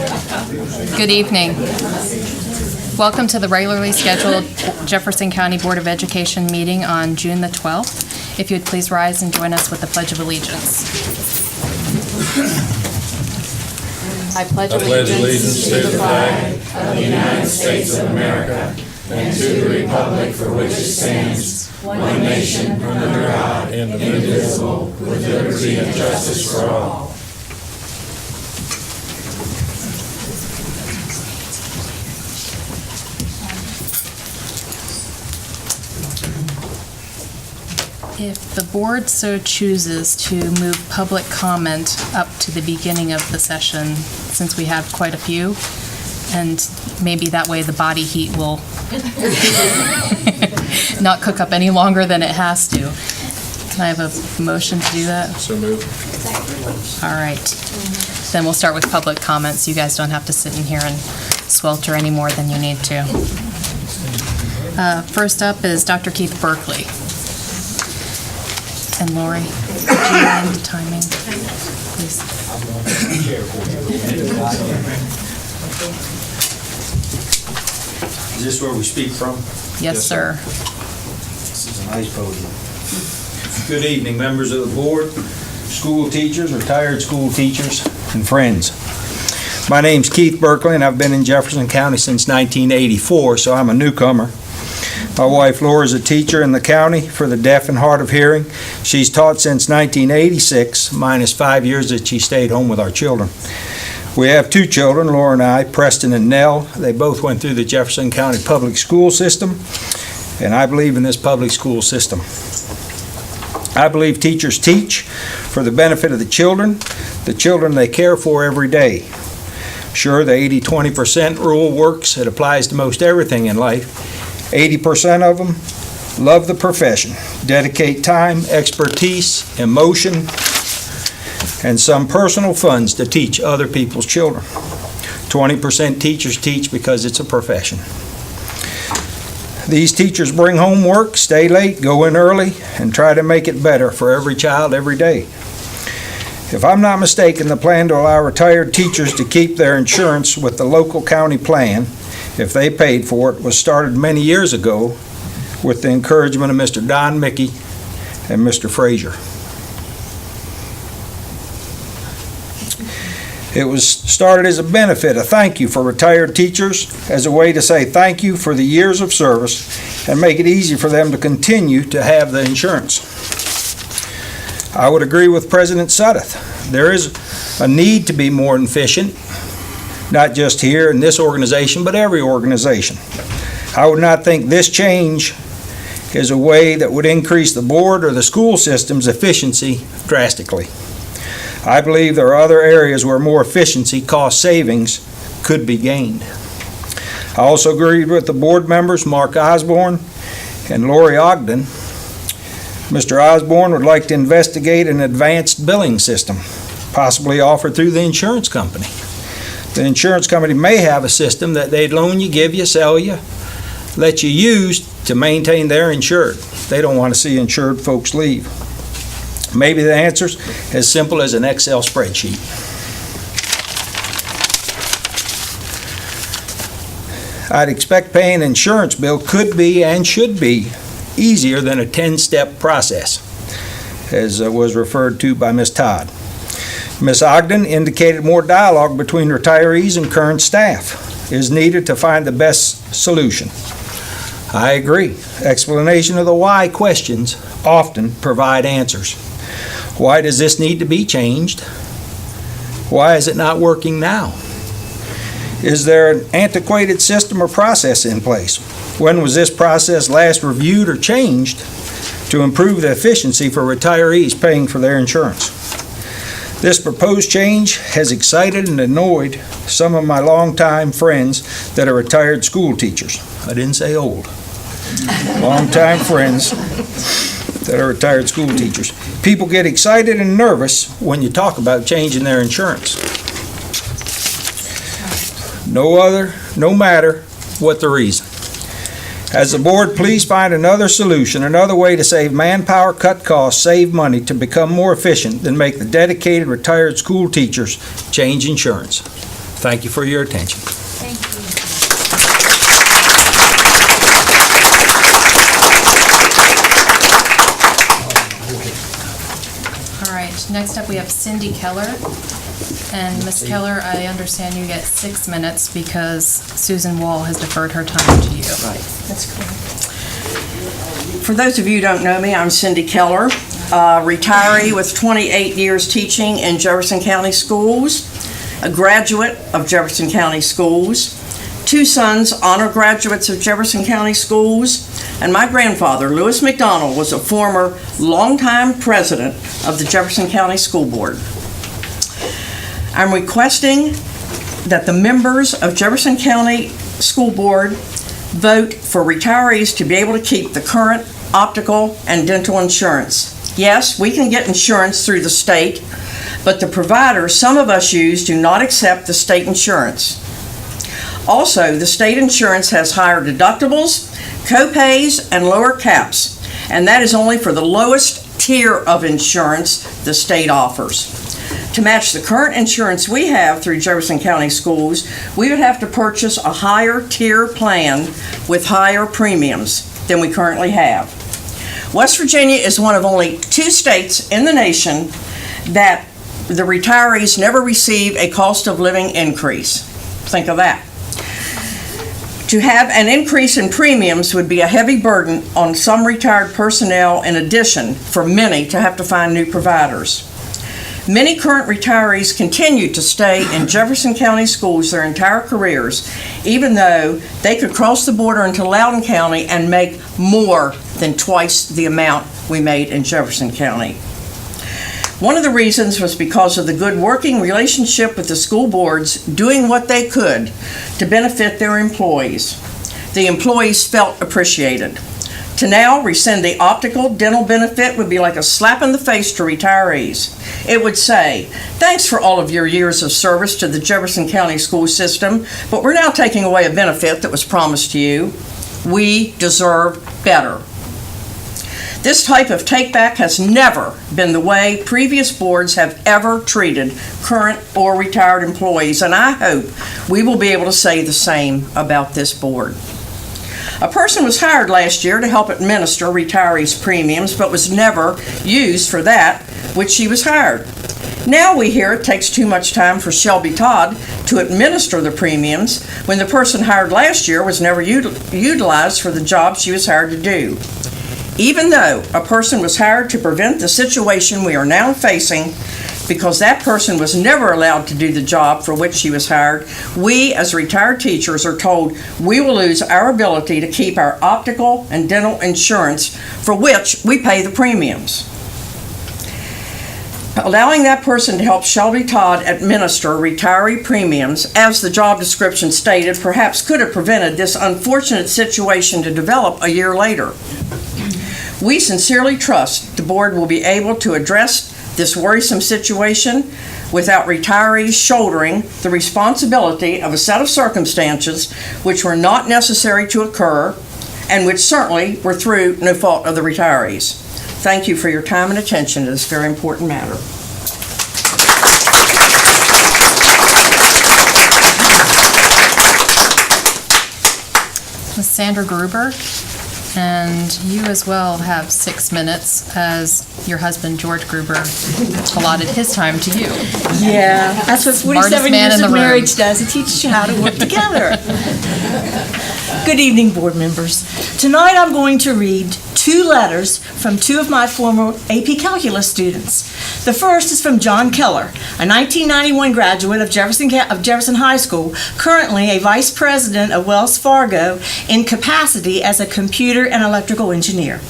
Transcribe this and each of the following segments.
Good evening. Welcome to the regularly scheduled Jefferson County Board of Education meeting on June the 12th. If you would please rise and join us with the Pledge of Allegiance. I pledge allegiance to the flag of the United States of America and to the republic for which it stands, one nation under God, indivisible, with liberty and justice for all. If the board so chooses to move public comment up to the beginning of the session, since we have quite a few, and maybe that way the body heat will not cook up any longer than it has to. Can I have a motion to do that? So moved. All right. Then we'll start with public comments. You guys don't have to sit in here and swelter any more than you need to. First up is Dr. Keith Berkeley. And Lori, would you mind the timing, please? Is this where we speak from? Yes, sir. This is a nice podium. Good evening, members of the board, school teachers, retired school teachers, and friends. My name's Keith Berkeley, and I've been in Jefferson County since 1984, so I'm a newcomer. My wife Laura is a teacher in the county for the deaf and hard of hearing. She's taught since 1986, minus 5 years that she stayed home with our children. We have two children, Laura and I, Preston and Nell. They both went through the Jefferson County public school system, and I believe in this public school system. I believe teachers teach for the benefit of the children they care for every day. Sure, the 80-20% rule works. It applies to most everything in life. 80% of them love the profession, dedicate time, expertise, emotion, and some personal funds to teach other people's children. 20% teachers teach because it's a profession. These teachers bring home work, stay late, go in early, and try to make it better for every child every day. If I'm not mistaken, the plan to allow retired teachers to keep their insurance with the local county plan, if they paid for it, was started many years ago with the encouragement of Mr. Don Mickey and Mr. Frazier. It was started as a benefit, a thank you for retired teachers, as a way to say thank you for the years of service and make it easy for them to continue to have the insurance. I would agree with President Sudduth. There is a need to be more efficient, not just here in this organization, but every organization. I would not think this change is a way that would increase the board or the school system's efficiency drastically. I believe there are other areas where more efficiency, cost savings could be gained. I also agreed with the board members, Mark Osborne and Lori Ogden. Mr. Osborne would like to investigate an advanced billing system, possibly offered through the insurance company. The insurance company may have a system that they'd loan you, give you, sell you, let you use to maintain their insured. They don't want to see insured folks leave. Maybe the answer's as simple as an Excel spreadsheet. I'd expect paying an insurance bill could be and should be easier than a 10-step process, as was referred to by Ms. Todd. Ms. Ogden indicated more dialogue between retirees and current staff is needed to find the best solution. I agree. Explanation of the why questions often provide answers. Why does this need to be changed? Why is it not working now? Is there an antiquated system or process in place? When was this process last reviewed or changed to improve the efficiency for retirees paying for their insurance? This proposed change has excited and annoyed some of my longtime friends that are retired school teachers. I didn't say old. Longtime friends that are retired school teachers. People get excited and nervous when you talk about changing their insurance. No matter what the reason. As a board, please find another solution, another way to save manpower, cut costs, save money to become more efficient than make the dedicated retired school teachers change insurance. Thank you for your attention. Thank you. All right, next up we have Cindy Keller. And Ms. Keller, I understand you get 6 minutes because Susan Wall has deferred her time to you. Right, that's correct. For those of you who don't know me, I'm Cindy Keller, retiree with 28 years teaching in Jefferson County Schools, a graduate of Jefferson County Schools, 2 sons, honor graduates of Jefferson County Schools, and my grandfather, Lewis McDonald, was a former longtime president of the Jefferson County School Board. I'm requesting that the members of Jefferson County School Board vote for retirees to be able to keep the current optical and dental insurance. Yes, we can get insurance through the state, but the providers some of us use do not accept the state insurance. Also, the state insurance has higher deductibles, co-pays, and lower caps, and that is only for the lowest tier of insurance the state offers. To match the current insurance we have through Jefferson County Schools, we would have to purchase a higher tier plan with higher premiums than we currently have. West Virginia is one of only 2 states in the nation that the retirees never receive a cost of living increase. Think of that. To have an increase in premiums would be a heavy burden on some retired personnel, in addition for many to have to find new providers. Many current retirees continue to stay in Jefferson County Schools their entire careers, even though they could cross the border into Loudoun County and make more than twice the amount we made in Jefferson County. One of the reasons was because of the good working relationship with the school boards doing what they could to benefit their employees. The employees felt appreciated. To now rescind the optical dental benefit would be like a slap in the face to retirees. It would say, thanks for all of your years of service to the Jefferson County school system, but we're now taking away a benefit that was promised to you. We deserve better. This type of take-back has never been the way previous boards have ever treated current or retired employees, and I hope we will be able to say the same about this board. A person was hired last year to help administer retirees' premiums, but was never used for that which she was hired. Now we hear it takes too much time for Shelby Todd to administer the premiums when the person hired last year was never utilized for the job she was hired to do. Even though a person was hired to prevent the situation we are now facing, because that person was never allowed to do the job for which she was hired, we as retired teachers are told we will lose our ability to keep our optical and dental insurance for which we pay the premiums. Allowing that person to help Shelby Todd administer retiree premiums, as the job description stated, perhaps could have prevented this unfortunate situation to develop a year later. We sincerely trust the board will be able to address this worrisome situation without retirees shouldering the responsibility of a set of circumstances which were not necessary to occur and which certainly were through no fault of the retirees. Thank you for your time and attention to this very important matter. Ms. Sandra Gruber, and you as well have 6 minutes as your husband George Gruber allotted his time to you. Yeah, that's what Smartest 47 man years in of the room. marriage does. It teaches you how to work together. Good evening, board members. Tonight I'm going to read 2 letters from 2 of my former AP Calculus students. The first is from John Keller, a 1991 graduate of Jefferson High School, currently a vice president of Wells Fargo in capacity as a computer and electrical engineer.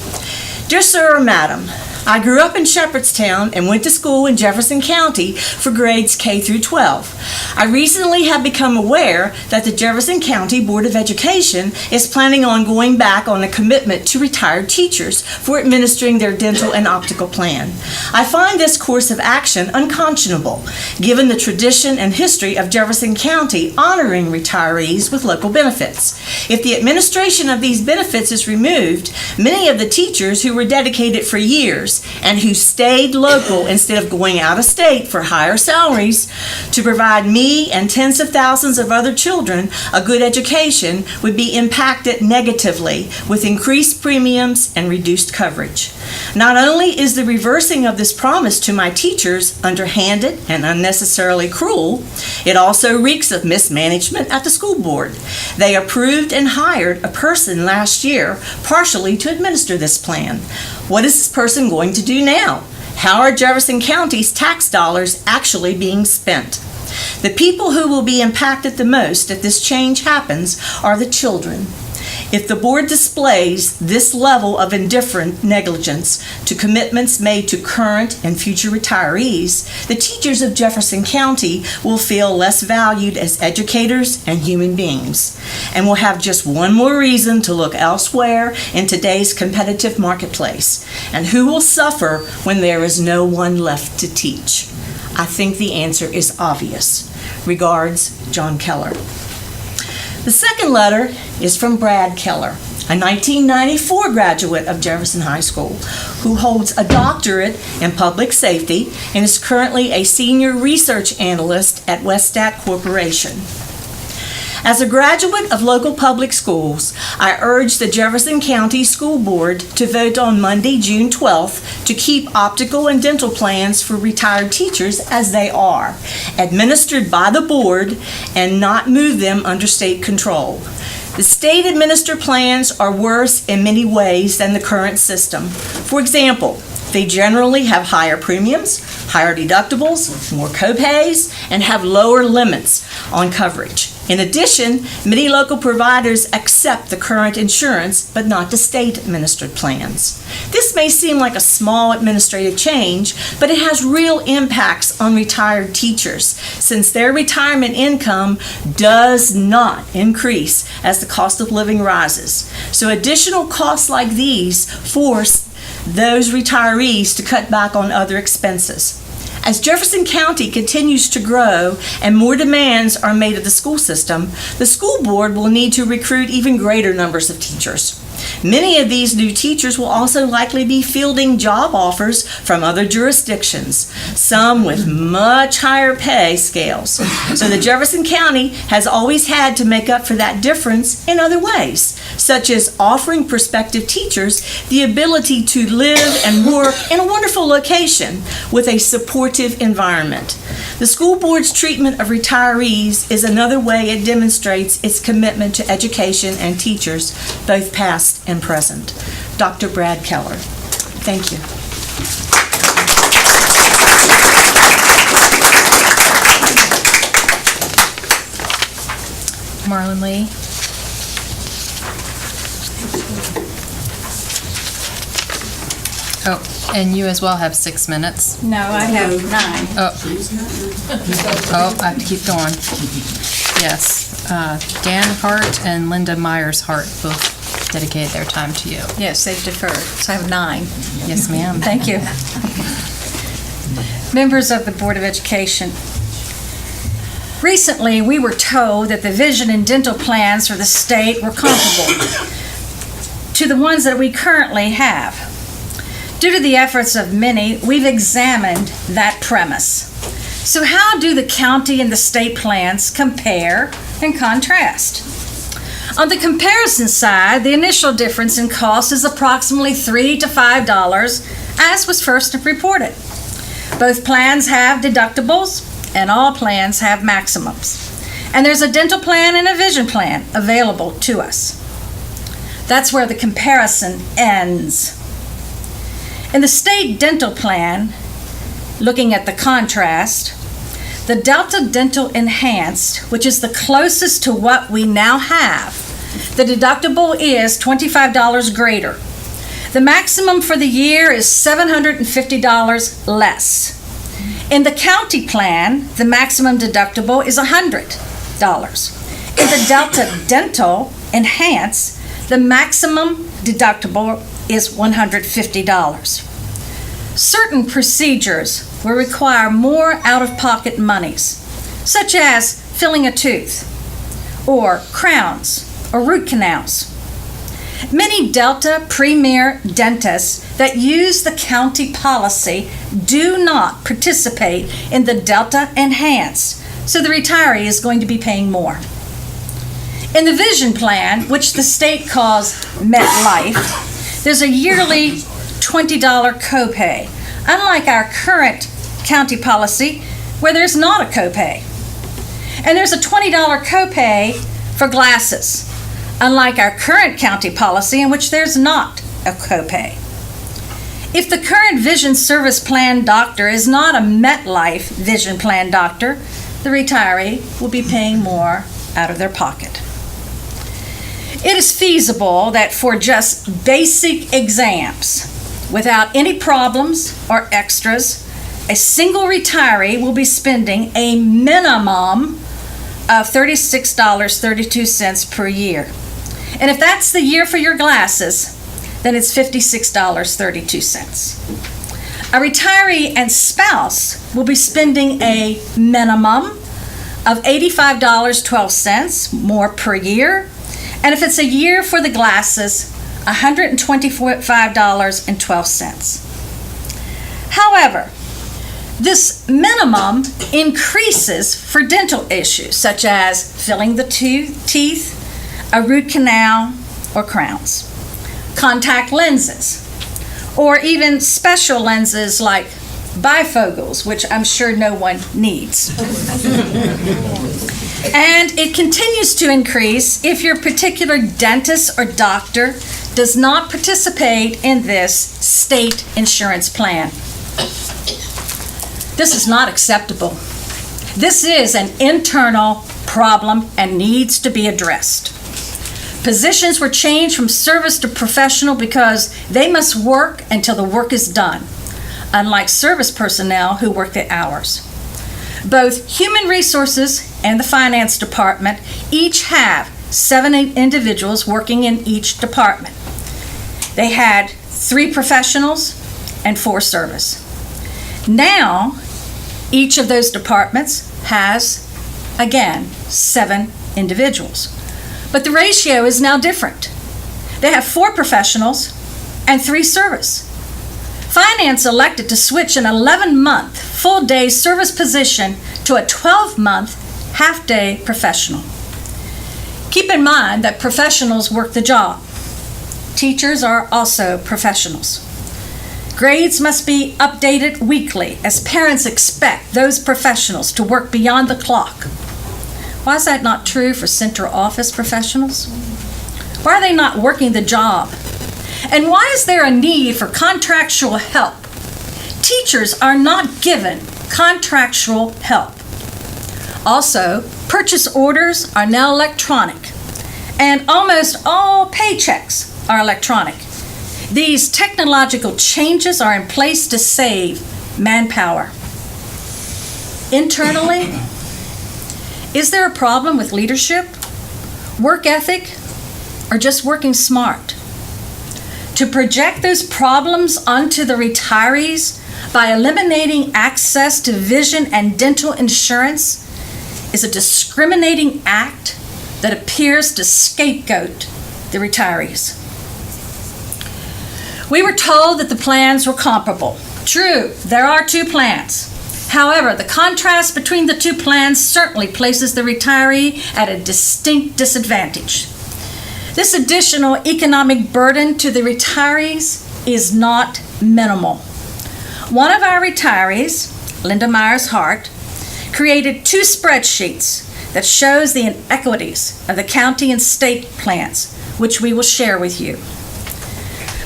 Dear Sir or Madam, I grew up in Shepherdstown and went to school in Jefferson County for grades K through 12. I recently have become aware that the Jefferson County Board of Education is planning on going back on a commitment to retired teachers for administering their dental and optical plan. I find this course of action unconscionable, given the tradition and history of Jefferson County honoring retirees with local benefits. If the administration of these benefits is removed, many of the teachers who were dedicated for years years and who stayed local instead of going out of state for higher salaries to provide me and tens of thousands of other children a good education would be impacted negatively with increased premiums and reduced coverage. Not only is the reversing of this promise to my teachers underhanded and unnecessarily cruel, it also reeks of mismanagement at the school board. They approved and hired a person last year partially to administer this plan. What is this person going to do now? How are Jefferson County's tax dollars actually being spent? The people who will be impacted the most if this change happens are the children. If the board displays this level of indifferent negligence to commitments made to current and future retirees, the teachers of Jefferson County will feel less valued as educators and human beings, and will have just one more reason to look elsewhere in today's competitive marketplace. And who will suffer when there is no one left to teach? I think the answer is obvious. Regards, John Keller. The second letter is from Brad Keller, a 1994 graduate of Jefferson High School, who holds a doctorate in public safety and is currently a senior research analyst at Westat Corporation. As a graduate of local public schools, I urge the Jefferson County School Board to vote on Monday, June 12th, to keep optical and dental plans for retired teachers as they are, administered by the board, and not move them under state control. The state-administered plans are worse in many ways than the current system. For example, they generally have higher premiums, higher deductibles, more copays, and have lower limits on coverage. In addition, many local providers accept the current insurance, but not the state-administered plans. This may seem like a small administrative change, but it has real impacts on retired teachers, since their retirement income does not increase as the cost of living rises. So additional costs like these force those retirees to cut back on other expenses. As Jefferson County continues to grow and more demands are made of the school system, the school board will need to recruit even greater numbers of teachers. Many of these new teachers will also likely be fielding job offers from other jurisdictions, some with much higher pay scales. So the Jefferson County has always had to make up for that difference in other ways, such as offering prospective teachers the ability to live and work in a wonderful location with a supportive environment. The school board's treatment of retirees is another way it demonstrates its commitment to education and teachers, both past and present. Dr. Brad Keller. Thank you. Marlon Lee. Oh, and you as well have 6 minutes. No, I have 9. Oh, I have to keep going. Yes, Dan Hart and Linda Myers-Hart both dedicated their time to you. Yes, they've deferred, so I have 9. Yes, ma'am. Thank you. Members of the Board of Education, recently we were told that the vision and dental plans for the state were comparable to the ones that we currently have. Due to the efforts of many, we've examined that premise. So how do the county and the state plans compare and contrast? On the comparison side, the initial difference in cost is approximately $3 to $5, as was first reported. Both plans have deductibles, and all plans have maximums. And there's a dental plan and a vision plan available to us. That's where the comparison ends. In the state dental plan, looking at the contrast, the Delta Dental Enhanced, which is the closest to what we now have, the deductible is $25 greater. The maximum for the year is $750 less. In the county plan, the maximum deductible is $100. In the Delta Dental Enhanced, the maximum deductible is $150. Certain procedures will require more out-of-pocket monies, such as filling a tooth, or crowns, or root canals. Many Delta Premier dentists that use the county policy do not participate in the Delta Enhance, so the retiree is going to be paying more. In the vision plan, which the state calls MetLife, there's a yearly $20 copay, unlike our current county policy where there's not a copay. And there's a $20 copay for glasses, unlike our current county policy in which there's not a copay. If the current vision service plan doctor is not a MetLife vision plan doctor, the retiree will be paying more out of their pocket. It is feasible that for just basic exams, without any problems or extras, a single retiree will be spending a minimum of $36.32 per year. And if that's the year for your glasses, then it's $56.32. A retiree and spouse will be spending a minimum of $85.12 more per year. And if it's a year for the glasses, $125.12. However, this minimum increases for dental issues such as filling the teeth, a root canal, or crowns, contact lenses, or even special lenses like bifocals, which I'm sure no one needs. And it continues to increase if your particular dentist or doctor does not participate in this state insurance plan. This is not acceptable. This is an internal problem and needs to be addressed. Positions were changed from service to professional because they must work until the work is done, unlike service personnel who work the hours. Both Human Resources and the Finance Department each have 7 individuals working in each department. They had 3 professionals and 4 service. Now, each of those departments has, again, 7 individuals. But the ratio is now different. They have 4 professionals and 3 service. Finance elected to switch an 11-month full-day service position to a 12-month half-day professional. Keep in mind that professionals work the job. Teachers are also professionals. Grades must be updated weekly as parents expect those professionals to work beyond the clock. Why is that not true for central office professionals? Why are they not working the job? And why is there a need for contractual help? Teachers are not given contractual help. Also, purchase orders are now electronic, and almost all paychecks are electronic. These technological changes are in place to save manpower. Internally, is there a problem with leadership, work ethic, or just working smart? To project those problems onto the retirees by eliminating access to vision and dental insurance is a discriminating act that appears to scapegoat the retirees. We were told that the plans were comparable. True, there are 2 plans. However, the contrast between the 2 plans certainly places the retiree at a distinct disadvantage. This additional economic burden to the retirees is not minimal. One of our retirees, Linda Myers-Hart, created 2 spreadsheets that shows the inequities of the county and state plans, which we will share with you.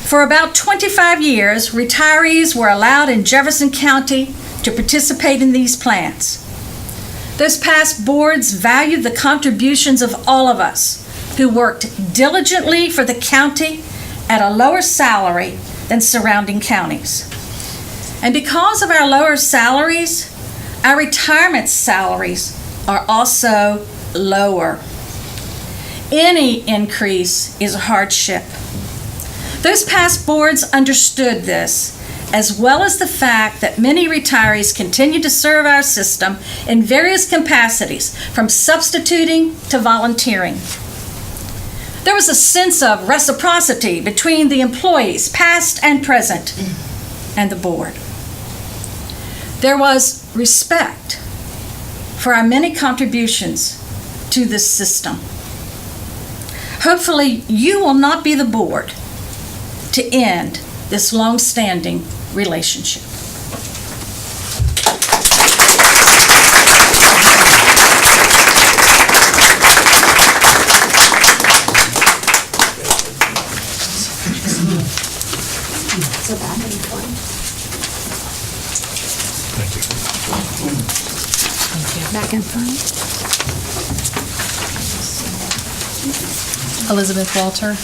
For about 25 years, retirees were allowed in Jefferson County to participate in these plans. Those past boards valued the contributions of all of us who worked diligently for the county at a lower salary than surrounding counties. And because of our lower salaries, our retirement salaries are also lower. Any increase is a hardship. Those past boards understood this, as well as the fact that many retirees continue to serve our system in various capacities, from substituting to volunteering. There was a sense of reciprocity between the employees, past and present, and the board. There was respect for our many contributions to this system. Hopefully, you will not be the board to end this long-standing relationship. Back in front. Elizabeth Walter.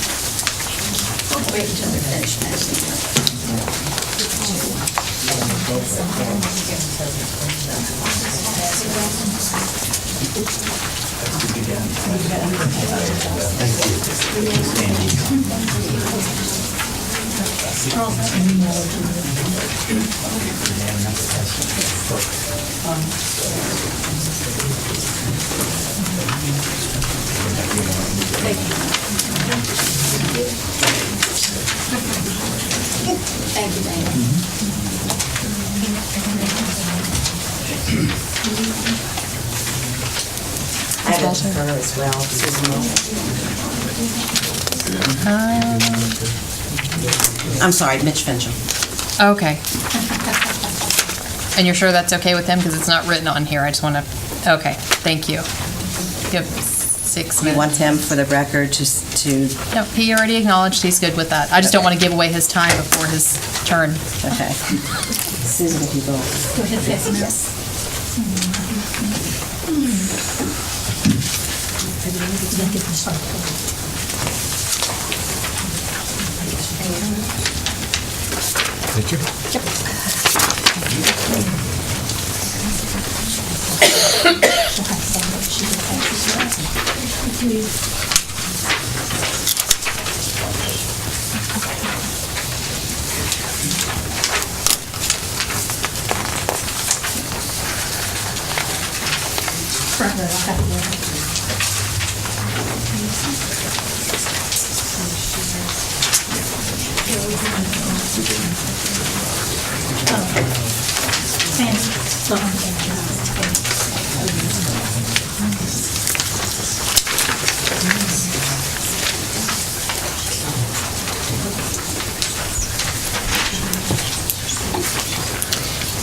Thank you, Dana. I have it for her as well, Susan Wilson. I'm sorry, Mitch Fincham. Okay. And you're sure that's okay with him? Because it's not written on here. I just want to, okay, thank you. You have 6 You minutes. want him for the record to, No, he already acknowledged he's good with that. I just don't want to give away his time before his turn. okay. Susan, if you go. Go ahead, yes. Thank you.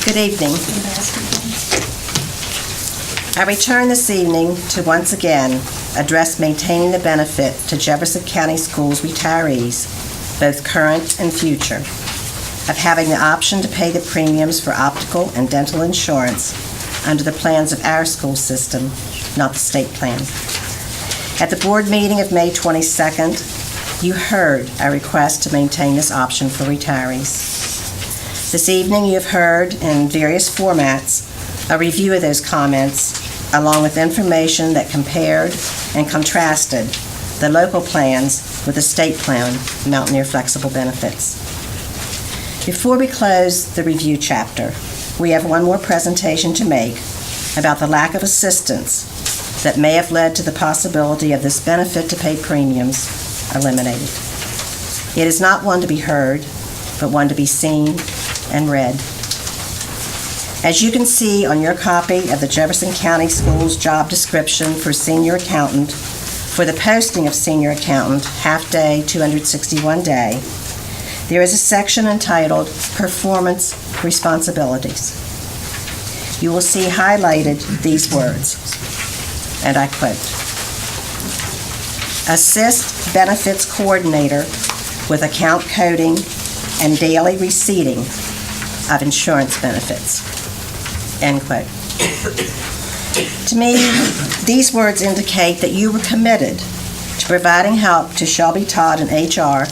Good evening. I return this evening to once again address maintaining the benefit to Jefferson County Schools retirees, both current and future, of having the option to pay the premiums for optical and dental insurance under the plans of our school system, not the state plan. At the board meeting of May 22nd, you heard our request to maintain this option for retirees. This evening, you have heard in various formats a review of those comments, along with information that compared and contrasted the local plans with the state plan, Mountaineer Flexible Benefits. Before we close the review chapter, we have one more presentation to make about the lack of assistance that may have led to the possibility of this benefit to pay premiums eliminated. It is not one to be heard, but one to be seen and read. As you can see on your copy of the Jefferson County Schools job description for senior accountant, for the posting of senior accountant, half-day, 261-day, there is a section entitled Performance Responsibilities. You will see highlighted these words, and I quote, "Assist benefits coordinator with account coding and daily receipting of insurance benefits," end quote. To me, these words indicate that you were committed to providing help to Shelby Todd and HR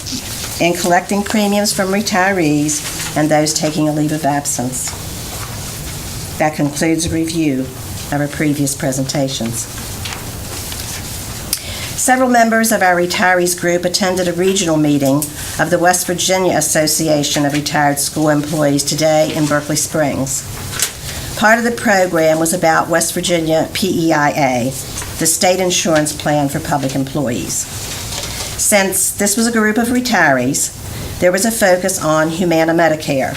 in collecting premiums from retirees and those taking a leave of absence. That concludes a review of our previous presentations. Several members of our retirees group attended a regional meeting of the West Virginia Association of Retired School Employees today in Berkeley Springs. Part of the program was about West Virginia PEIA, the state insurance plan for public employees. Since this was a group of retirees, there was a focus on Humana Medicare,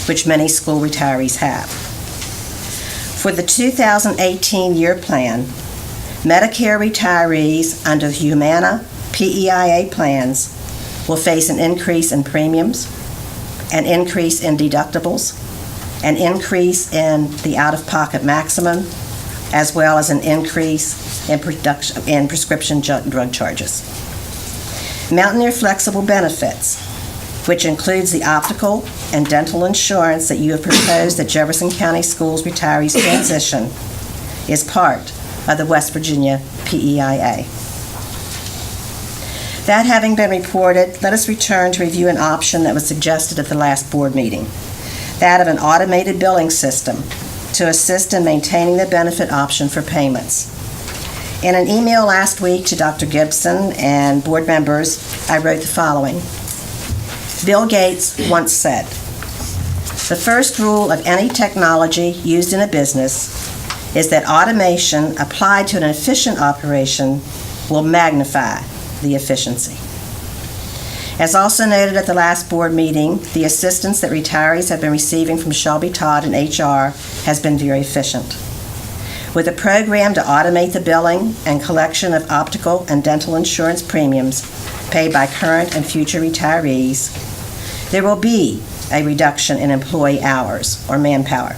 which many school retirees have. For the 2018 year plan, Medicare retirees under the Humana PEIA plans will face an increase in premiums, an increase in deductibles, an increase in the out-of-pocket maximum, as well as an increase in prescription drug charges. Mountaineer Flexible Benefits, which includes the optical and dental insurance that you have proposed that Jefferson County Schools retirees transition, is part of the West Virginia PEIA. That having been reported, let us return to review an option that was suggested at the last board meeting, that of an automated billing system to assist in maintaining the benefit option for payments. In an email last week to Dr. Gibson and board members, I wrote the following. Bill Gates once said, "The first rule of any technology used in a business is that automation applied to an efficient operation will magnify the efficiency." As also noted at the last board meeting, the assistance that retirees have been receiving from Shelby Todd and HR has been very efficient. With a program to automate the billing and collection of optical and dental insurance premiums paid by current and future retirees, there will be a reduction in employee hours or manpower,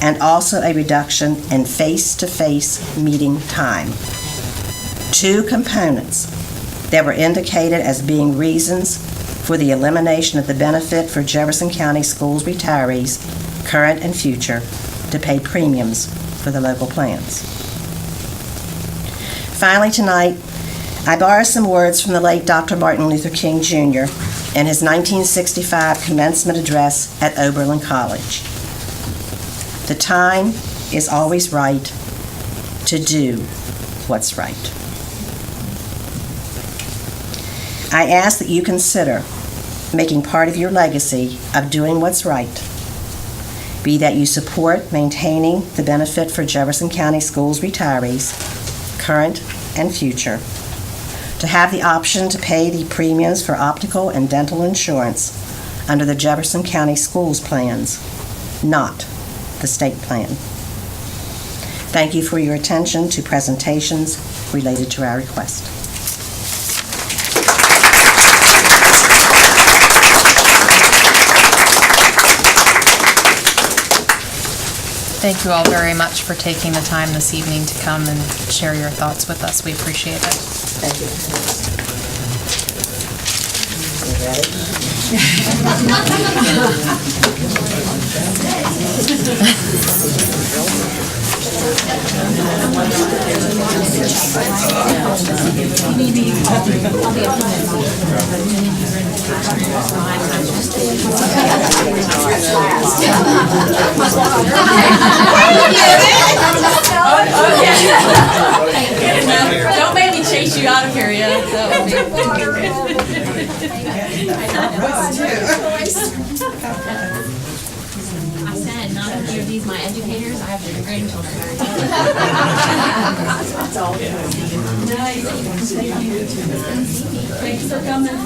and also a reduction in face-to-face meeting time. Two components that were indicated as being reasons for the elimination of the benefit for Jefferson County Schools retirees, current and future, to pay premiums for the local plans. Finally tonight, I borrow some words from the late Dr. Martin Luther King Jr. in his 1965 commencement address at Oberlin College. The time is always right to do what's right. I ask that you consider making part of your legacy of doing what's right, be that you support maintaining the benefit for Jefferson County Schools retirees, current and future, to have the option to pay the premiums for optical and dental insurance under the Jefferson County Schools plans, not the state plan. Thank you for your attention to presentations related to our request. Thank you all very much for taking the time this evening to come and share your thoughts with us. We appreciate it. Thank you. Don't make me chase you out of here yet. I said not to give these my educators. I have the grandchildren. Thanks for coming.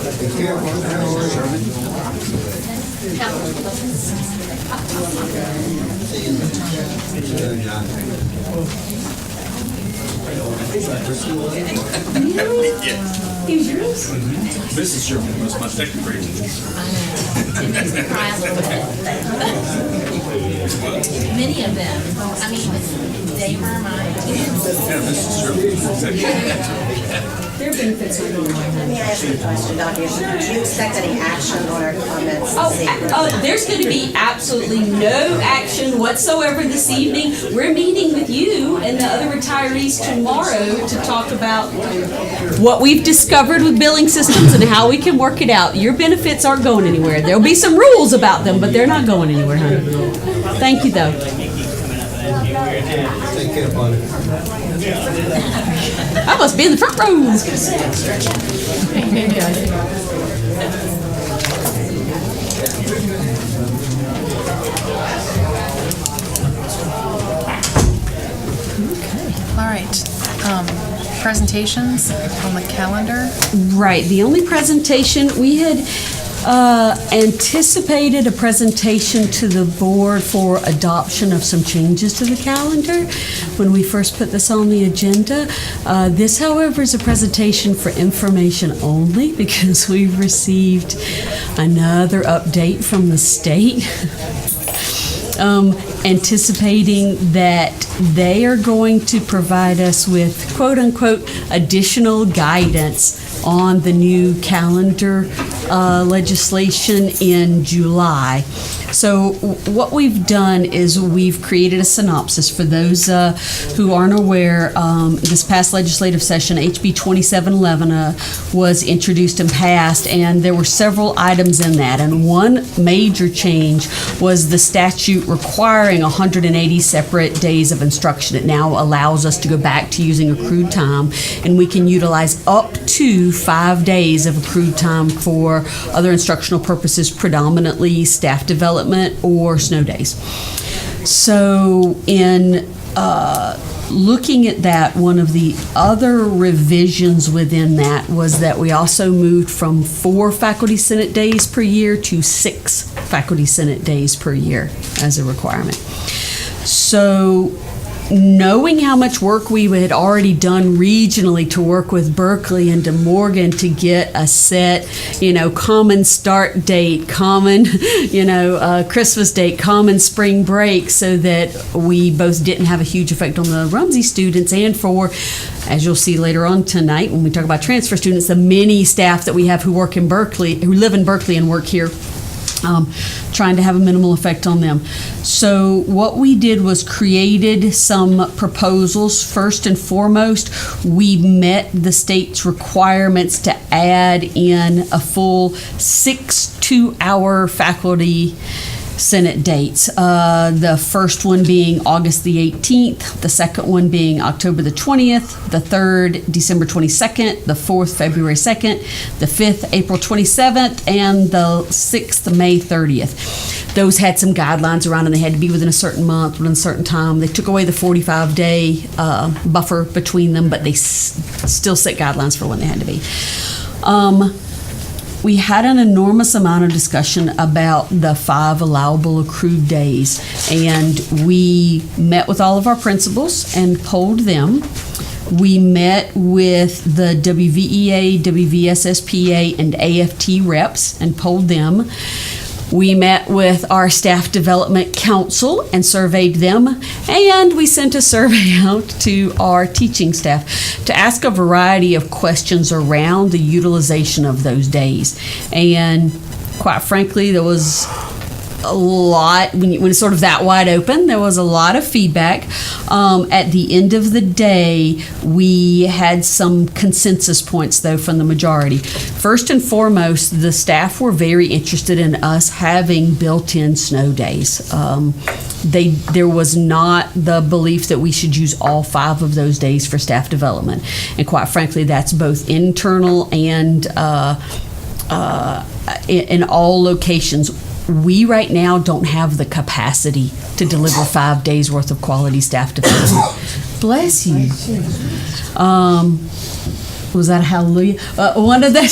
Here's yours. Mrs. Sherman was my second grade teacher. It makes me cry a little bit. Many of them. I mean, they were my kids. Yeah, Mrs. Sherman was my second grade teacher. Their benefits are going on. Let me ask you a question, Dr. Do you expect any action on our comments this evening? There's going to be absolutely no action whatsoever this evening. We're meeting with you and the other retirees tomorrow to talk about what we've discovered with billing systems and how we can work it out. Your benefits aren't going anywhere. There'll be some rules about them, but they're not going anywhere, honey. Thank you, though. Take care, buddy. I must be in the front row. All right. presentations on the calendar? Right. The only presentation we had anticipated a presentation to the board for adoption of some changes to the calendar when we first put this on the agenda. This, however, is a presentation for information only because we've received another update from the state. Anticipating that they are going to provide us with quote-unquote additional guidance on the new calendar legislation in July. So what we've done is we've created a synopsis for those who aren't aware. This past legislative session, HB 2711 was introduced and passed, and there were several items in that. And one major change was the statute requiring 180 separate days of instruction. It now allows us to go back to using accrued time, and we can utilize up to 5 days of accrued time for other instructional purposes, predominantly staff development or snow days. So in looking at that, one of the other revisions within that was that we also moved from 4 Faculty Senate days per year to 6 Faculty Senate days per year as a requirement. So knowing how much work we had already done regionally to work with Berkeley and De Morgan to get a set, common start date, common, Christmas date, common spring break, so that we both didn't have a huge effect on the Rumsey students, and for, as you'll see later on tonight when we talk about transfer students, the many staff that we have who work in Berkeley, who live in Berkeley and work here. Trying to have a minimal effect on them. So what we did was created some proposals. First and foremost, we met the state's requirements to add in a full 6 2-hour faculty Senate dates. The first one being August the 18th, the second one being October the 20th, the third December 22nd, the fourth February 2nd, the fifth April 27th, and the 6th May 30th. Those had some guidelines around, and they had to be within a certain month, within a certain time. They took away the 45-day buffer between them, but they still set guidelines for when they had to be. We had an enormous amount of discussion about the 5 allowable accrued days, and we met with all of our principals and polled them. We met with the WVEA, WVSSPA, and AFT reps and polled them. We met with our Staff Development Council and surveyed them, and we sent a survey out to our teaching staff to ask a variety of questions around the utilization of those days. And quite frankly, there was a lot, when it's sort of that wide open, there was a lot of feedback. At the end of the day, we had some consensus points, though, from the majority. First and foremost, the staff were very interested in us having built-in snow days. There was not the belief that we should use all 5 of those days for staff development. And quite frankly, that's both internal and in all locations. We right now don't have the capacity to deliver 5 days worth of quality staff development. Bless you. Was that a hallelujah? One of that,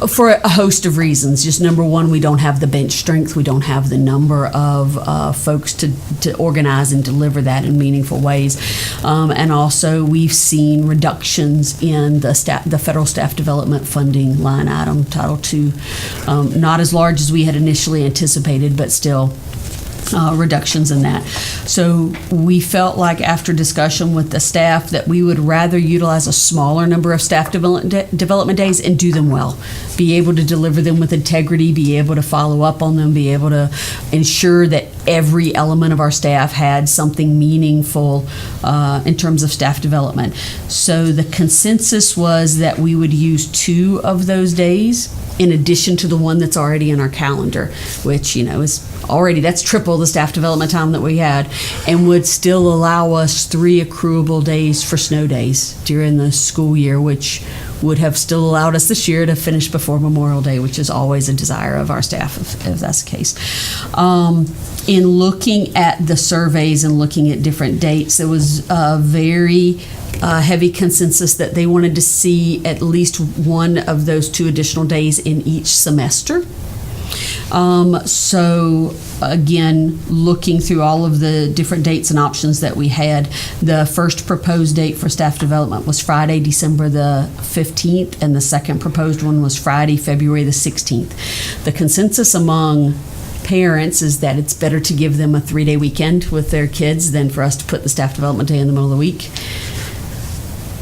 for a host of reasons. Just number one, we don't have the bench strength. We don't have the number of folks to organize and deliver that in meaningful ways. And also, we've seen reductions in the federal staff development funding line item, Title II. Not as large as we had initially anticipated, but still reductions in that. So we felt like, after discussion with the staff, that we would rather utilize a smaller number of staff development days and do them well, be able to deliver them with integrity, be able to follow up on them, be able to ensure that every element of our staff had something meaningful in terms of staff development. So the consensus was that we would use 2 of those days in addition to the one that's already in our calendar, which, is already, that's triple the staff development time that we had, and would still allow us 3 accruable days for snow days during the school year, which would have still allowed us this year to finish before Memorial Day, which is always a desire of our staff, if that's the case. In looking at the surveys and looking at different dates, there was a very heavy consensus that they wanted to see at least one of those 2 additional days in each semester. So again, looking through all of the different dates and options that we had, the first proposed date for staff development was Friday, December the 15th, and the second proposed one was Friday, February the 16th. The consensus among parents is that it's better to give them a 3-day weekend with their kids than for us to put the staff development day in the middle of the week.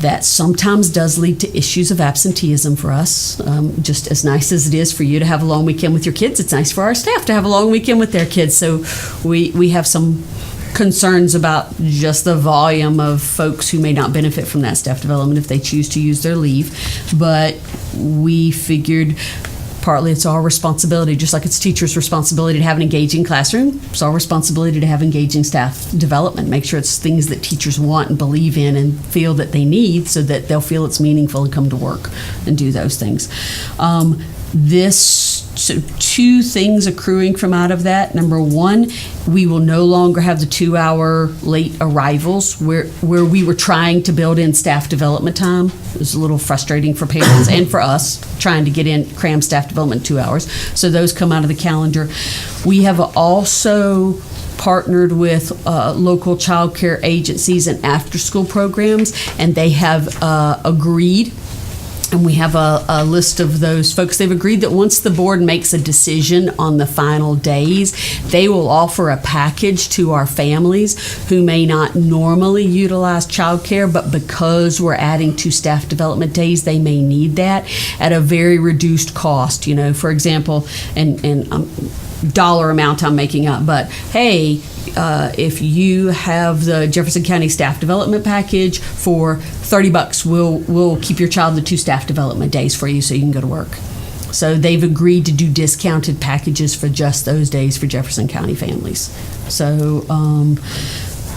That sometimes does lead to issues of absenteeism for us. Just as nice as it is for you to have a long weekend with your kids, it's nice for our staff to have a long weekend with their kids. So we have some concerns about just the volume of folks who may not benefit from that staff development if they choose to use their leave. But we figured partly it's our responsibility, just like it's teachers' responsibility to have an engaging classroom, it's our responsibility to have engaging staff development, make sure it's things that teachers want and believe in and feel that they need so that they'll feel it's meaningful and come to work and do those things. So 2 things accruing from out of that. Number 1, we will no longer have the 2-hour late arrivals where we were trying to build in staff development time. It was a little frustrating for parents and for us trying to get in cram staff development 2 hours. So those come out of the calendar. We have also partnered with local child care agencies and after-school programs, and they have agreed. And we have a list of those folks. They've agreed that once the board makes a decision on the final days, they will offer a package to our families who may not normally utilize childcare, but because we're adding 2 staff development days, they may need that at a very reduced cost. You know, for example, and dollar amount I'm making up, but hey, if you have the Jefferson County Staff Development Package for $30, we'll keep your child the 2 staff development days for you so you can go to work. So they've agreed to do discounted packages for just those days for Jefferson County families. So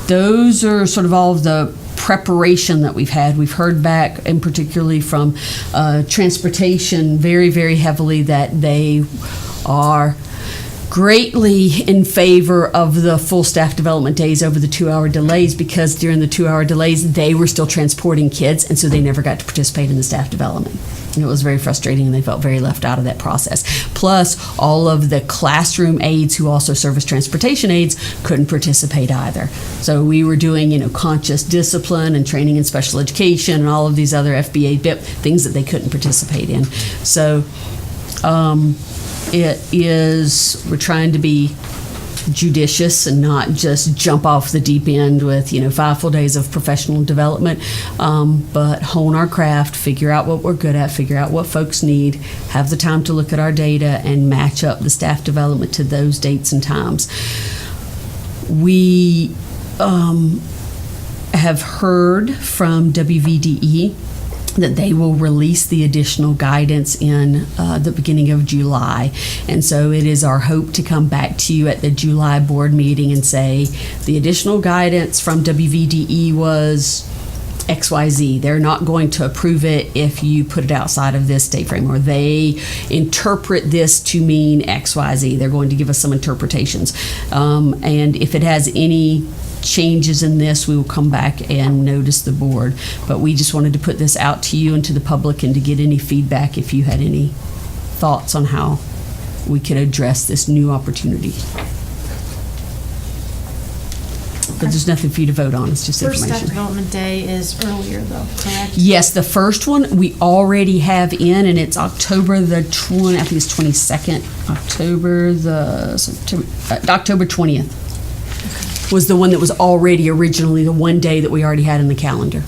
those are sort of all of the preparation that we've had. We've heard back, and particularly from transportation, very, very heavily that they are greatly in favor of the full staff development days over the 2-hour delays, because during the 2-hour delays they were still transporting kids, and so they never got to participate in the staff development. And it was very frustrating, and they felt very left out of that process. Plus, all of the classroom aides who also serve as transportation aides couldn't participate either. So we were doing, conscious discipline and training in special education and all of these other FBA BIP things that they couldn't participate in. So we're trying to be judicious and not just jump off the deep end with 5 full days of professional development, but hone our craft, figure out what we're good at, figure out what folks need, have the time to look at our data and match up the staff development to those dates and times. We have heard from WVDE that they will release the additional guidance in the beginning of July. And so it is our hope to come back to you at the July board meeting and say, the additional guidance from WVDE was XYZ. They're not going to approve it if you put it outside of this date frame, or they interpret this to mean XYZ. They're going to give us some interpretations. And if it has any changes in this, we will come back and notice the board. But we just wanted to put this out to you and to the public and to get any feedback if you had any thoughts on how we could address this new opportunity. But there's nothing for you to vote on. It's just First information. staff development day is earlier, though, correct? Yes, the first one we already have in, and it's October the 20th. I think it's 22nd. October 20th was the one that was already originally the one day that we already had in the calendar.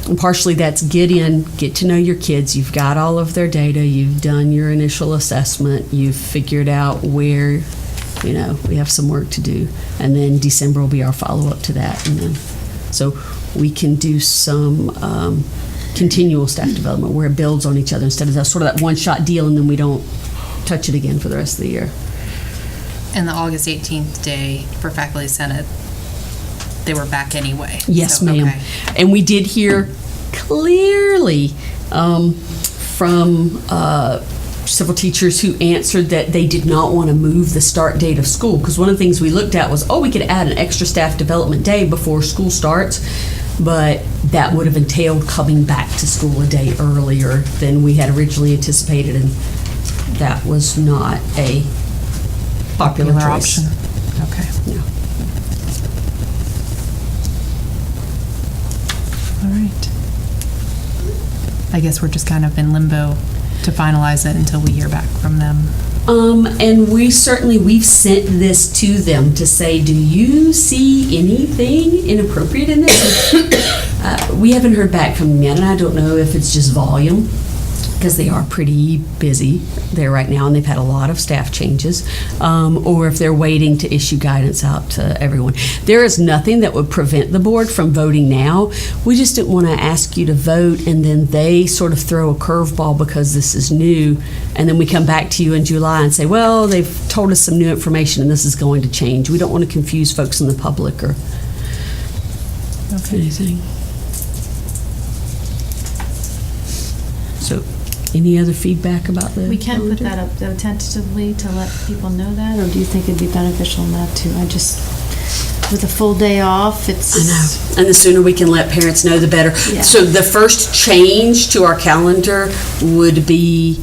And partially that's get to know your kids. You've got all of their data. You've done your initial assessment. You've figured out where, we have some work to do. And then December will be our follow-up to that. And then, so we can do some continual staff development where it builds on each other instead of that one-shot deal and then we don't touch it again for the rest of the year. And the August 18th day for Faculty Senate, they were back anyway. Yes, so, ma'am. okay. And we did hear clearly from several teachers who answered that they did not want to move the start date of school, because one of the things we looked at was, we could add an extra staff development day before school starts, but that would have entailed coming back to school a day earlier than we had originally anticipated, and that was not a popular choice. option. Okay. No. All right. I guess we're just kind of in limbo to finalize it until we hear back from them. And we've sent this to them to say, do you see anything inappropriate in this? We haven't heard back from them yet, and I don't know if it's just volume, because they are pretty busy there right now, and they've had a lot of staff changes, or if they're waiting to issue guidance out to everyone. There is nothing that would prevent the board from voting now. We just didn't want to ask you to vote, and then they sort of throw a curveball because this is new, and then we come back to you in July and say, well, they've told us some new information, and this is going to change. We don't want to confuse folks in the public or anything. So, any other feedback about the We can put calendar? that up though tentatively to let people know that, or do you think it'd be beneficial not to? With a full day off, it's. I know. And the sooner we can let parents know, the better. Yeah. So the first change to our calendar would be,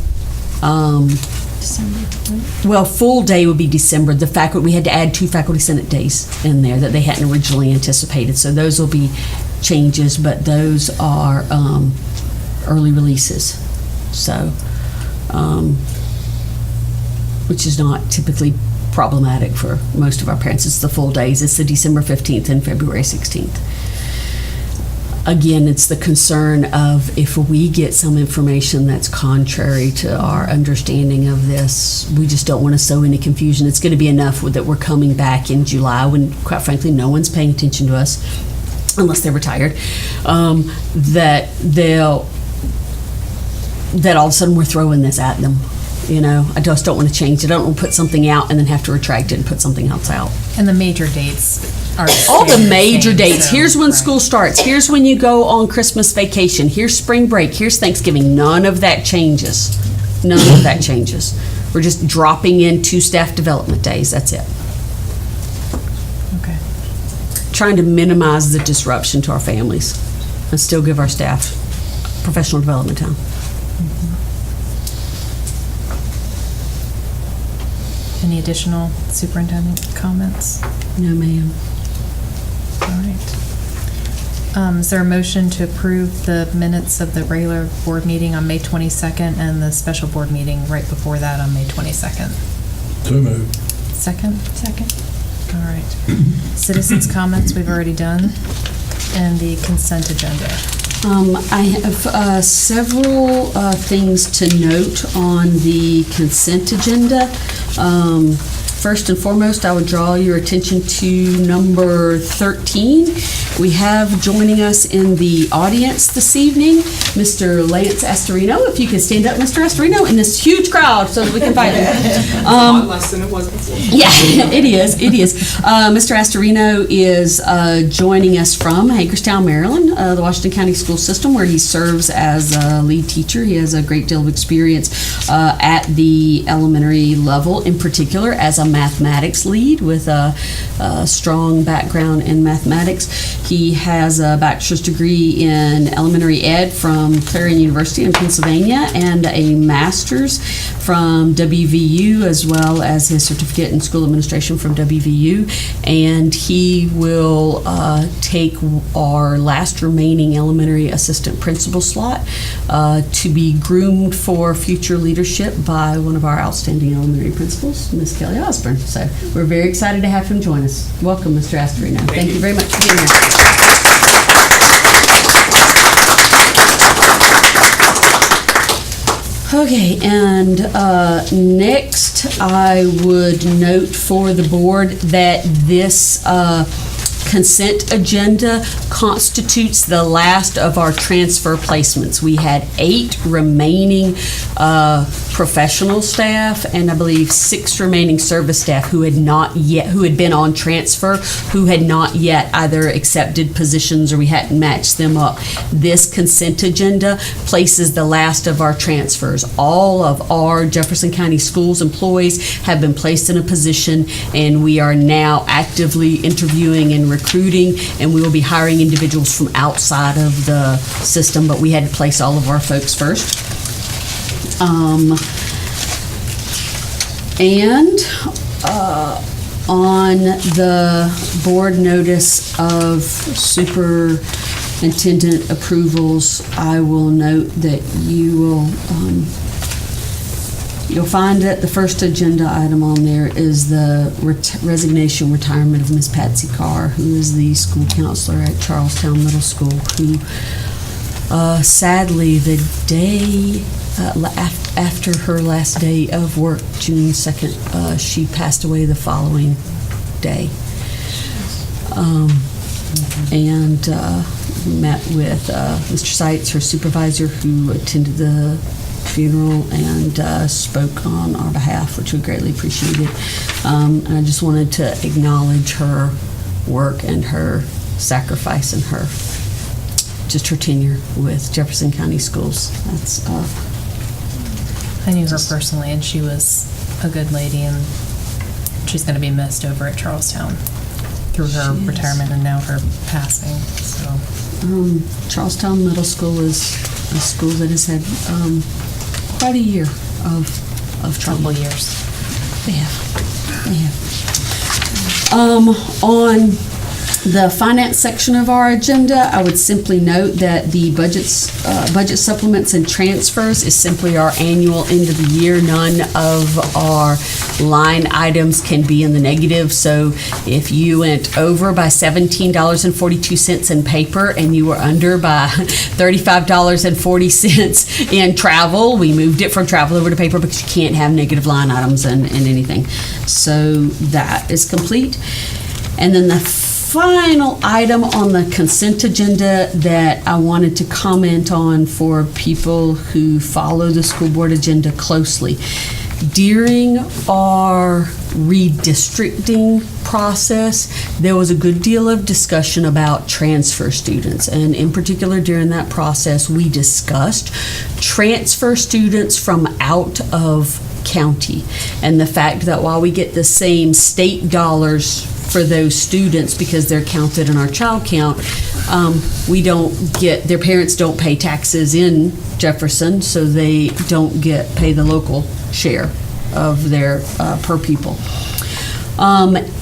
December, right? well, full day would be December. We had to add 2 faculty senate days in there that they hadn't originally anticipated. So those will be changes, but those are early releases. So, which is not typically problematic for most of our parents. It's the full days. It's the December 15th and February 16th. Again, it's the concern of if we get some information that's contrary to our understanding of this, we just don't want to sow any confusion. It's going to be enough that we're coming back in July when, quite frankly, no one's paying attention to us unless they're retired, that all of a sudden we're throwing this at them. I just don't want to change it. I don't want to put something out and then have to retract it and put something else out. And the major dates are All the staying major same, dates. so- Here's when right. school starts. Here's when you go on Christmas vacation. Here's spring break. Here's Thanksgiving. None of that changes. None of that changes. We're just dropping in 2 staff development days. That's it. Okay. Trying to minimize the disruption to our families and still give our staff professional development time. Any additional superintendent comments? No, ma'am. All right. Is there a motion to approve the minutes of the regular board meeting on May 22nd and the special board meeting right before that on May 22nd? So moved. Second? Second. All right. Citizens' comments we've already done, and the consent agenda. I have several things to note on the consent agenda. First and foremost, I would draw your attention to number 13. We have joining us in the audience this evening, Mr. Lance Astorino. If you could stand up, Mr. Astorino, in this huge crowd so that we can find him. A lot less than it was before. Yeah, it is. Mr. Astorino is joining us from Hagerstown, Maryland, the Washington County School System, where he serves as a lead teacher. He has a great deal of experience at the elementary level, in particular as a mathematics lead with a strong background in mathematics. He has a bachelor's degree in elementary ed from Clarion University in Pennsylvania and a master's from WVU, as well as his certificate in school administration from WVU. And he will take our last remaining elementary assistant principal slot to be groomed for future leadership by one of our outstanding elementary principals, Miss Kelly Osborne. So we're very excited to have him join us. Welcome, Mr. Astorino. Thank you very much for being here. Okay, and next I would note for the board that this consent agenda constitutes the last of our transfer placements. We had 8 remaining professional staff and I believe 6 remaining service staff who had been on transfer, who had not yet either accepted positions or we hadn't matched them up. This consent agenda places the last of our transfers. All of our Jefferson County Schools employees have been placed in a position, and we are now actively interviewing and recruiting, and we will be hiring individuals from outside of the system, but we had to place all of our folks first. On the board notice of superintendent approvals, I will note that you'll find that the first agenda item on there is the resignation, retirement of Miss Patsy Carr, who is the school counselor at Charlestown Middle School, who sadly the day after her last day of work, June 2nd, she passed away the following day. And met with Mr. Seitz, her supervisor, who attended the funeral and spoke on our behalf, which we greatly appreciated. And I just wanted to acknowledge her work and her sacrifice and her tenure with Jefferson County Schools. That's I knew her personally, and she was a good lady, and she's going to be missed over at Charlestown through her retirement and now her passing. So, Charlestown Middle School is a school that has had quite a year of trouble. couple years. They have. On the finance section of our agenda, I would simply note that the budget supplements and transfers is simply our annual end of the year. None of our line items can be in the negative. So if you went over by $17.42 in paper and you were under by $35.40 in travel, we moved it from travel over to paper because you can't have negative line items in anything. So that is complete. And then the final item on the consent agenda that I wanted to comment on for people who follow the school board agenda closely. During our redistricting process, there was a good deal of discussion about transfer students. And in particular, during that process, we discussed transfer students from out of county and the fact that while we get the same state dollars for those students because they're counted in our child count, their parents don't pay taxes in Jefferson, so they don't pay the local share of their per pupil.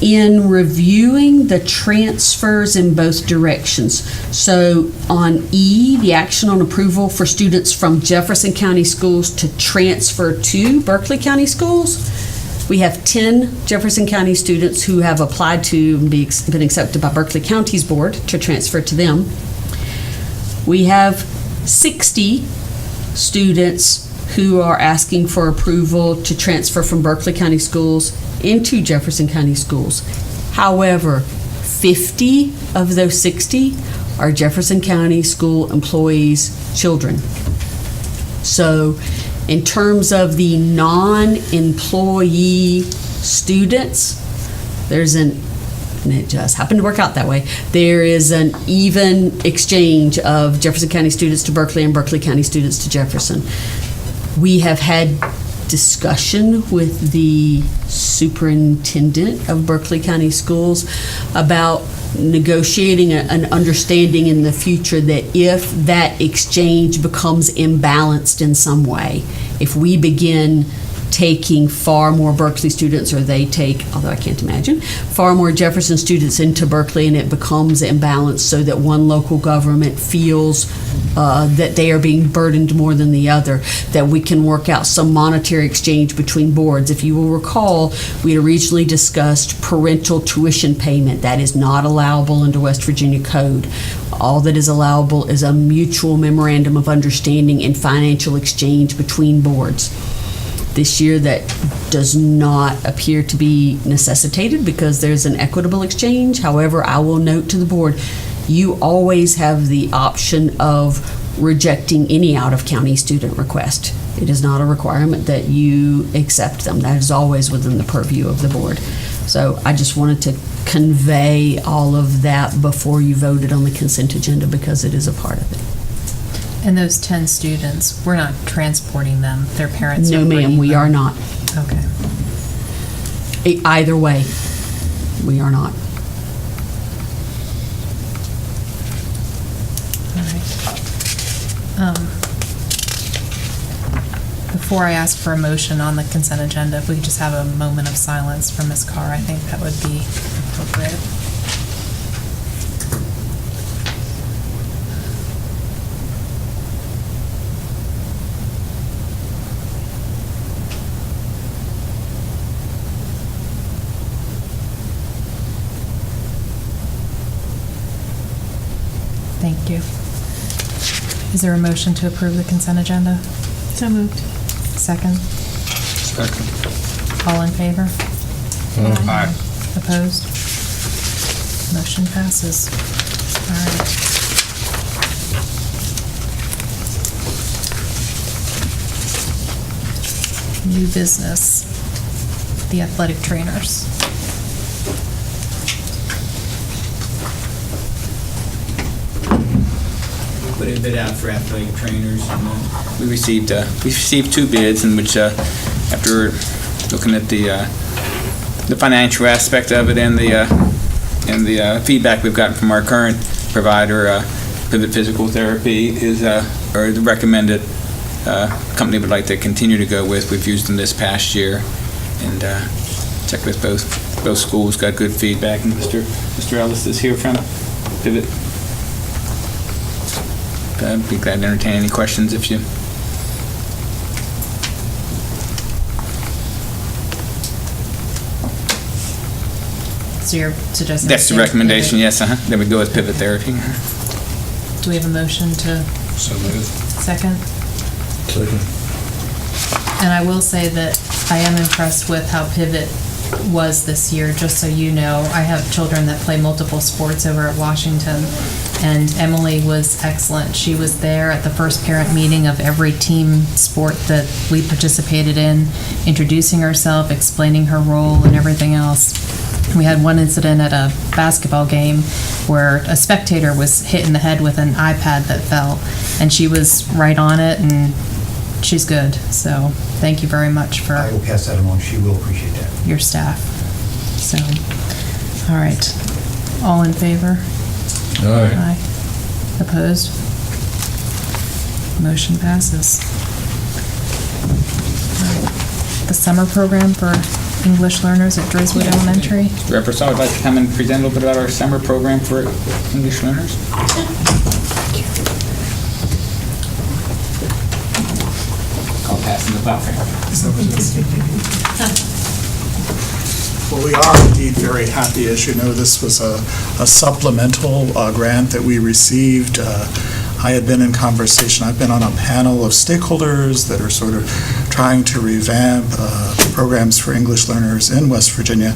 In reviewing the transfers in both directions, so on E, the action on approval for students from Jefferson County Schools to transfer to Berkeley County Schools, we have 10 Jefferson County students who have applied to and been accepted by Berkeley County's board to transfer to them. We have 60 students who are asking for approval to transfer from Berkeley County Schools into Jefferson County Schools. However, 50 of those 60 are Jefferson County school employees' children. So in terms of the non-employee students, and it just happened to work out that way, there is an even exchange of Jefferson County students to Berkeley and Berkeley County students to Jefferson. We have had discussion with the superintendent of Berkeley County Schools about negotiating an understanding in the future that if that exchange becomes imbalanced in some way, if we begin taking far more Berkeley students, or they take, although I can't imagine, far more Jefferson students into Berkeley, and it becomes imbalanced so that one local government feels that they are being burdened more than the other, that we can work out some monetary exchange between boards. If you will recall, we had originally discussed parental tuition payment. That is not allowable under West Virginia Code. All that is allowable is a mutual memorandum of understanding and financial exchange between boards. This year, that does not appear to be necessitated because there's an equitable exchange. However, I will note to the board, you always have the option of rejecting any out-of-county student request. It is not a requirement that you accept them. That is always within the purview of the board. So I just wanted to convey all of that before you voted on the consent agenda, because it is a part of it. And those 10 students, we're not transporting them. Their parents No, are ma'am, bringing we them. are not. Okay. Either way, we are not. All right. Before I ask for a motion on the consent agenda, if we could just have a moment of silence for Ms. Carr, I think that would be appropriate. Thank you. Is there a motion to approve the consent agenda? So moved. Second? Second. All in favor? Aye. Opposed? Motion passes. All right. New business, the athletic trainers. Put a bid out for athletic trainers, and we received 2 bids, in which after looking at the financial aspect of it and the feedback we've gotten from our current provider, Pivot Physical Therapy is or the recommended company would like to continue to go with. We've used them this past year and checked with both schools, got good feedback, and Mr. Ellis is here from Pivot. I'd be glad to entertain any questions if you... So you're suggesting... That's the recommendation, yes, Then we go with Pivot Therapy. Do we have a motion to... So moved. Second? Second. And I will say that I am impressed with how Pivot was this year, just so you know. I have children that play multiple sports over at Washington, and Emily was excellent. She was there at the first parent meeting of every team sport that we participated in, introducing herself, explaining her role and everything else. We had one incident at a basketball game where a spectator was hit in the head with an iPad that fell, and she was right on it, and she's good. So thank you very much for I will pass that along. She will appreciate that. your staff. So, all right. All in favor? Aye. Opposed? Motion passes. All right. The summer program for English learners at Driswood Elementary. Rep. Purcell would like to come and present a little bit about our summer program for English learners. I'll pass in the platform. Well, we are indeed very happy. As you know, this was a supplemental grant that we received. I had been in conversation, I've been on a panel of stakeholders that are sort of trying to revamp programs for English learners in West Virginia.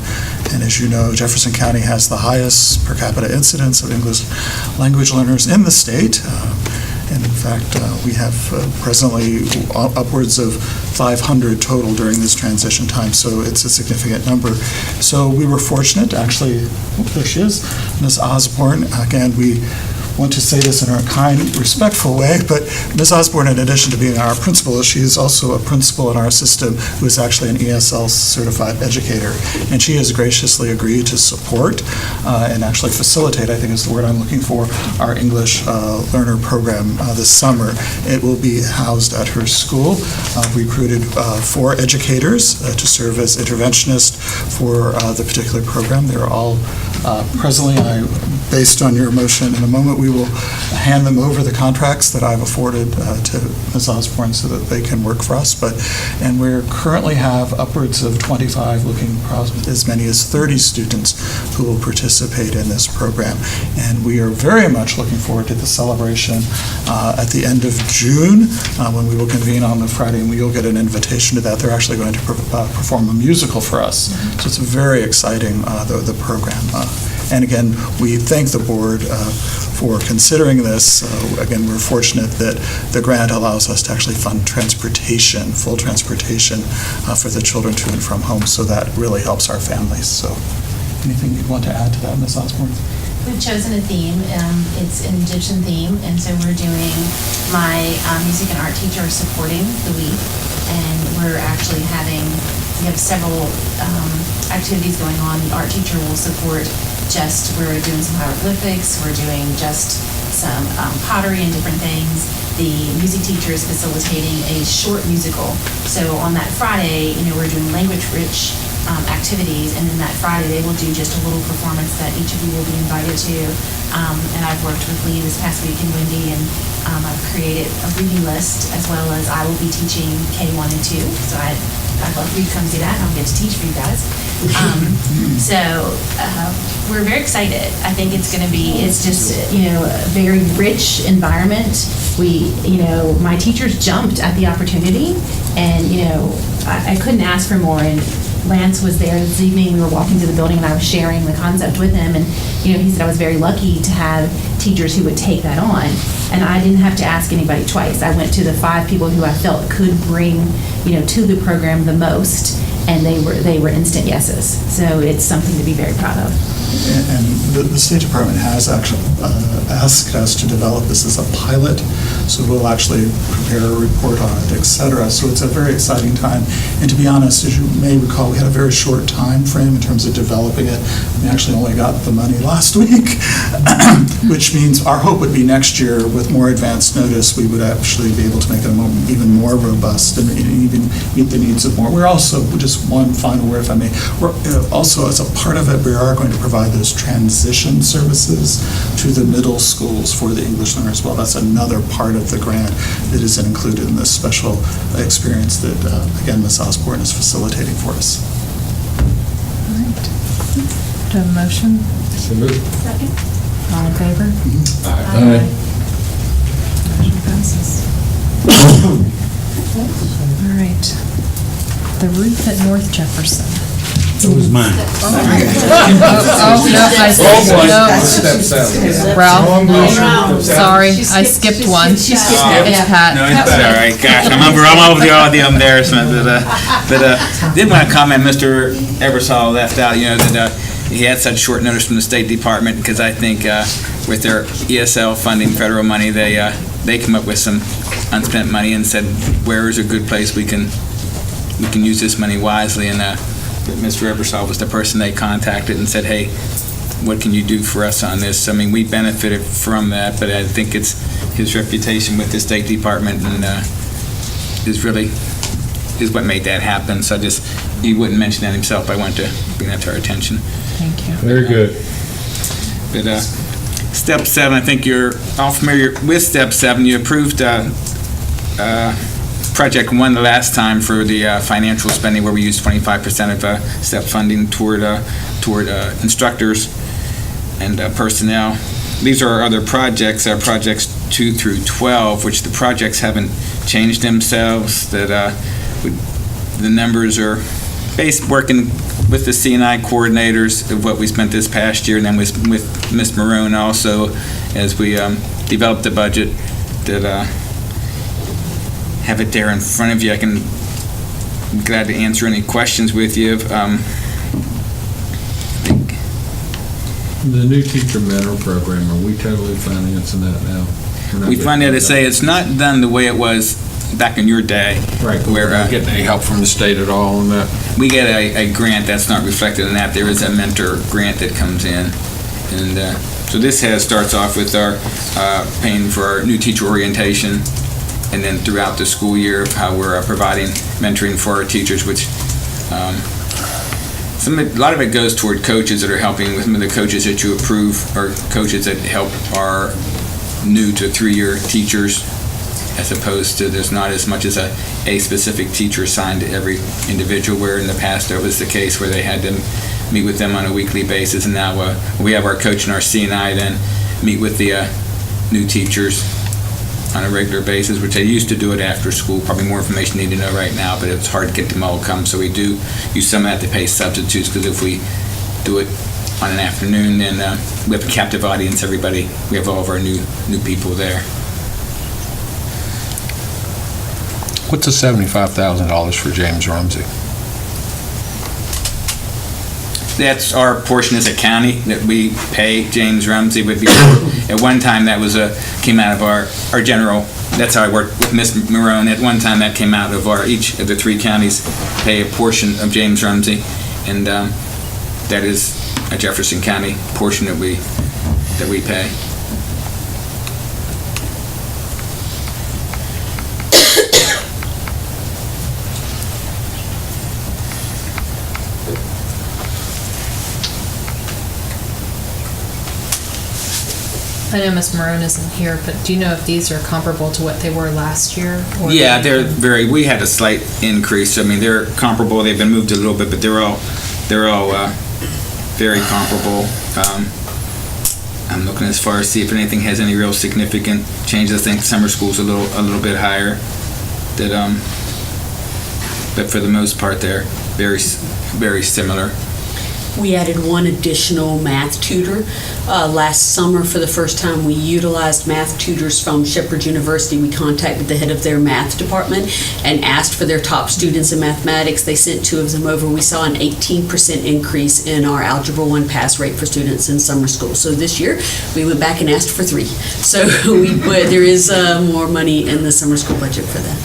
And as you know, Jefferson County has the highest per capita incidence of English language learners in the state. And in fact, we have presently upwards of 500 total during this transition time, so it's a significant number. So we were fortunate, actually, there she is, Ms. Osborne. Again, we want to say this in a kind, respectful way, but Ms. Osborne, in addition to being our principal, she is also a principal in our system who is actually an ESL certified educator. And she has graciously agreed to support and actually facilitate, I think is the word I'm looking for, our English learner program this summer. It will be housed at her school. We recruited 4 educators to serve as interventionists for the particular program. They're all presently, based on your motion in a moment, we will hand them over the contracts that I've afforded to Ms. Osborne so that they can work for us. And we currently have upwards of 25, looking as many as 30 students who will participate in this program. And we are very much looking forward to the celebration at the end of June when we will convene on the Friday, and you'll get an invitation to that. They're actually going to perform a musical for us. So it's very exciting, the program. And again, we thank the board for considering this. Again, we're fortunate that the grant allows us to actually fund transportation, full transportation for the children to and from home, so that really helps our families. So anything you'd want to add to that, Ms. Osborne? We've chosen a theme. It's an Egyptian theme, and so we're doing my music and art teacher supporting the week, and we have several activities going on. The art teacher will support we're doing some hieroglyphics, we're doing just some pottery and different things. The music teacher is facilitating a short musical. So on that Friday, we're doing language-rich activities, and then that Friday they will do just a little performance that each of you will be invited to. And I've worked with Lee this past week and Wendy, and I've created a reading list, as well as I will be teaching K1 and 2. So I'd love for you to come see that, and I'll get to teach for you guys. We're very excited. I think it's just, a very rich environment. My teachers jumped at the opportunity, and, I couldn't ask for more. And Lance was there this evening. We were walking through the building, and I was sharing the concept with him. And, he said I was very lucky to have teachers who would take that on. And I didn't have to ask anybody twice. I went to the 5 people who I felt could bring, to the program the most, and they were instant yeses. So it's something to be very proud of. And the State Department has actually asked us to develop this as a pilot, so we'll actually prepare a report on it, et cetera. So it's a very exciting time. And to be honest, as you may recall, we had a very short time frame in terms of developing it. We actually only got the money last week, which means our hope would be next year, with more advanced notice, we would actually be able to make it even more robust and even meet the needs of more. We're also, just one final word if I may, we're also, as a part of it, we are going to provide those transition services to the middle schools for the English learners as well. That's another part of the grant that is included in this special experience that, again, Ms. Osborne is facilitating for us. All right. Do I have a motion? So moved. Second. All in favor? Aye. Motion passes. All right. The roof at North Jefferson. That was mine. Ralph, sorry, I skipped one. It's Pat. No, it's all right. Gosh, I'm over the embarrassment. But did want to comment, Mr. Ebersol left out, that he had such short notice from the State Department, because I think with their ESL funding, federal money, they come up with some unspent money and said, where is a good place we can use this money wisely, and Mr. Ebersol was the person they contacted and said, hey, what can you do for us on this? I mean, we benefited from that, but I think it's his reputation with the State Department and is what made that happen. So he wouldn't mention that himself. I wanted to bring that to our attention. Thank you. Very good. But Step 7, I think you're all familiar with Step 7. You approved Project 1 the last time for the financial spending, where we used 25% of STEP funding toward instructors and personnel. These are our other projects, projects 2 through 12, which the projects haven't changed themselves. That the numbers are based working with the C&I coordinators of what we spent this past year, and then with Ms. Marone also, as we developed the budget. That have it there in front of you. I can be glad to answer any questions with you. The new teacher mentor program, are we totally financing that now? We find out to say it's not done the way it was back in your day. Right, where we're not getting any help from the state at all on that? We get a grant that's not reflected in that. There is a mentor grant that comes in. And so this starts off with our paying for our new teacher orientation, and then throughout the school year of how we're providing mentoring for our teachers, which a lot of it goes toward coaches that are helping. With some of the coaches that you approve are coaches that help our new to 3-year teachers, as opposed to there's not as much as a specific teacher assigned to every individual, where in the past that was the case, where they had to meet with them on a weekly basis, and now we have our coach and our C&I then meet with the new teachers on a regular basis, which they used to do it after school. Probably more information you need to know right now, but it's hard to get them all to come, so we do use some of that to pay substitutes, because if we do it on an afternoon, and we have a captive audience. Everybody, we have all of our new people there. What's the $75,000 for James Rumsey? That's our portion as a county that we pay James Rumsey. Would be at one time that was came out of our general. That's how I worked with Miss Marone. At one time that came out of each of the 3 counties pay a portion of James Rumsey, and that is a Jefferson County portion that we pay. I know Ms. Marone isn't here, but do you know if these are comparable to what they were last year? Or Yeah, we had a slight increase. I mean, they're comparable. They've been moved a little bit, but they're all very comparable. I'm looking as far as see if anything has any real significant changes. I think summer school's a little bit higher. But for the most part, they're very similar. We added one additional math tutor. Last summer, for the first time, we utilized math tutors from Shepherd University. We contacted the head of their math department and asked for their top students in mathematics. They sent 2 of them over. We saw an 18% increase in our Algebra 1 pass rate for students in summer school. So this year, we went back and asked for 3. So there is more money in the summer school budget for that.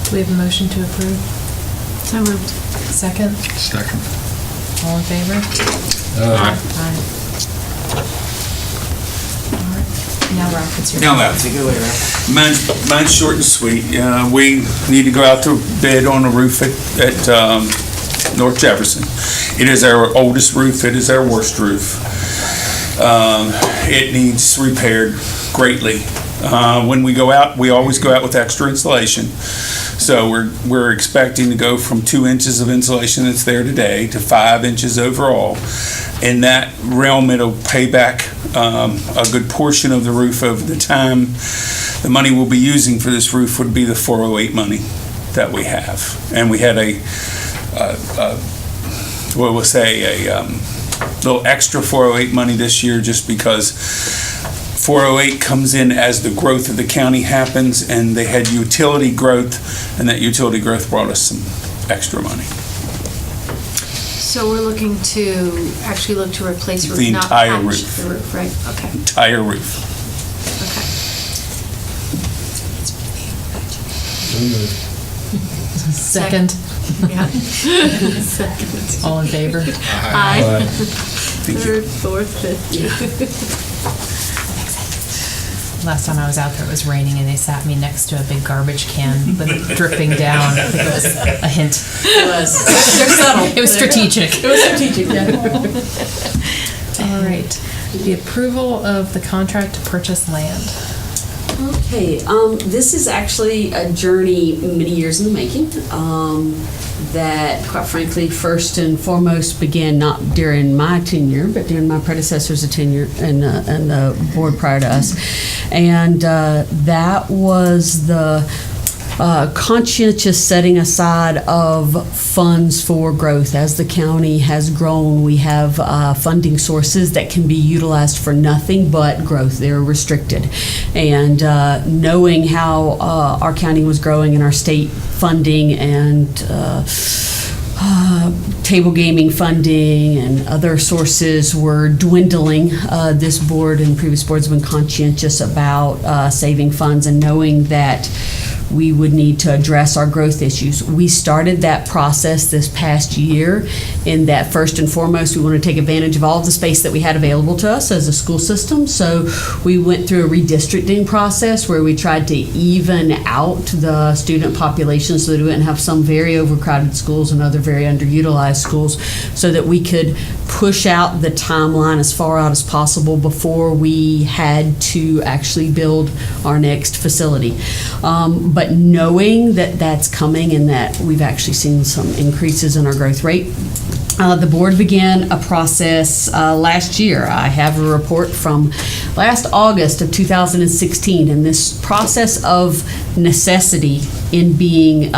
Do we have a motion to approve? So moved. Second? Second. All in favor? Aye. All right. Now, Ralph, it's your Now, turn. Ralph, take it away, Ralph. Mine's short and sweet. We need to go out to bid on a roof at North Jefferson. It is our oldest roof. It is our worst roof. It needs repaired greatly. When we go out, we always go out with extra insulation. So we're expecting to go from 2 inches of insulation that's there today to 5 inches overall. In that realm, it'll pay back a good portion of the roof over the time. The money we'll be using for this roof would be the 408 money that we have. And we had a little extra 408 money this year just because 408 comes in as the growth of the county happens, and they had utility growth, and that utility growth brought us some extra money. So we're looking to actually look to replace roof, The not entire patch roof. the roof, right? Okay. Entire roof. Okay. Second? Yeah. Second. All in favor? Aye. Thank you. Third, fourth, fifth. Last time I was out there, it was raining, and they sat me next to a big garbage can with it dripping down. I think it was a hint. It was. They're subtle. It was strategic. It was strategic, yeah. All right. The approval of the contract to purchase land. Okay, this is actually a journey many years in the making, that, quite frankly, first and foremost began not during my tenure, but during my predecessor's tenure and the board prior to us. And that was the conscientious setting aside of funds for growth. As the county has grown, we have funding sources that can be utilized for nothing but growth. They're restricted. And knowing how our county was growing and our state funding and table gaming funding and other sources were dwindling, this board and previous boards have been conscientious about saving funds and knowing that we would need to address our growth issues. We started that process this past year in that first and foremost we want to take advantage of all of the space that we had available to us as a school system. So we went through a redistricting process where we tried to even out the student population so that we wouldn't have some very overcrowded schools and other very underutilized schools, so that we could push out the timeline as far out as possible before we had to actually build our next facility. But knowing that that's coming and that we've actually seen some increases in our growth rate, the board began a process last year. I have a report from last August of 2016, and this process of necessity in being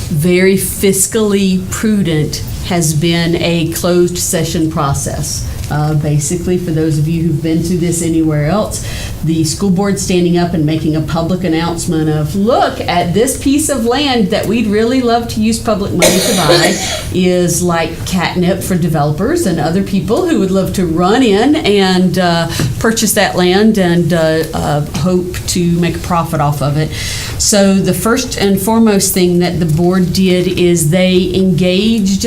very fiscally prudent has been a closed session process. Basically, for those of you who've been through this anywhere else, the school board standing up and making a public announcement of, look at this piece of land that we'd really love to use public money to buy, is like catnip for developers and other people who would love to run in and purchase that land and hope to make a profit off of it. So the first and foremost thing that the board did is they engaged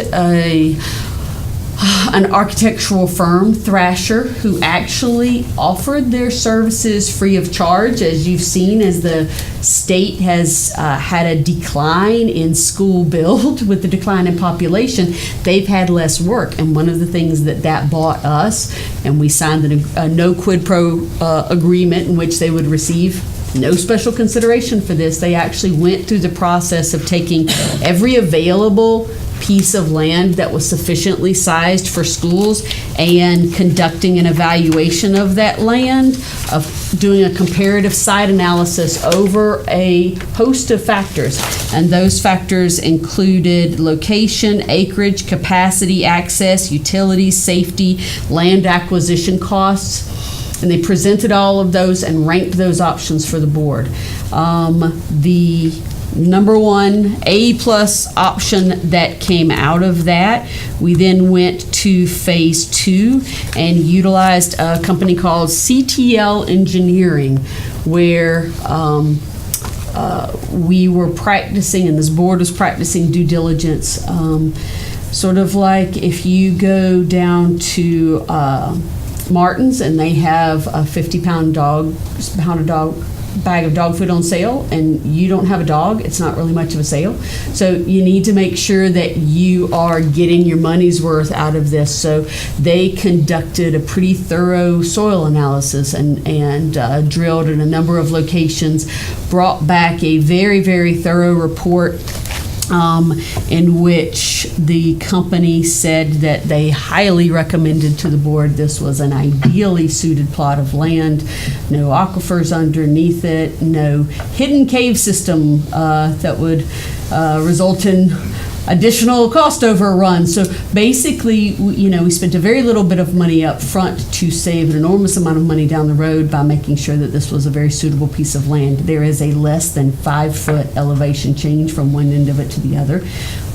an architectural firm, Thrasher, who actually offered their services free of charge. As you've seen, as the state has had a decline in school build with the decline in population, they've had less work. And one of the things that bought us, and we signed a no quid pro agreement in which they would receive no special consideration for this. They actually went through the process of taking every available piece of land that was sufficiently sized for schools and conducting an evaluation of that land, of doing a comparative site analysis over a host of factors. And those factors included location, acreage, capacity, access, utilities, safety, land acquisition costs. And they presented all of those and ranked those options for the board. The number one A+ option that came out of that, we then went to phase 2 and utilized a company called CTL Engineering, where we were practicing, and this board was practicing due diligence, sort of like if you go down to Martin's and they have a 50-pound bag of dog food on sale, and you don't have a dog, it's not really much of a sale. So you need to make sure that you are getting your money's worth out of this. So they conducted a pretty thorough soil analysis and drilled in a number of locations, brought back a very, very thorough report in which the company said that they highly recommended to the board this was an ideally suited plot of land, no aquifers underneath it, no hidden cave system that would result in additional cost overrun. So basically, we spent a very little bit of money up front to save an enormous amount of money down the road by making sure that this was a very suitable piece of land. There is a less than 5-foot elevation change from one end of it to the other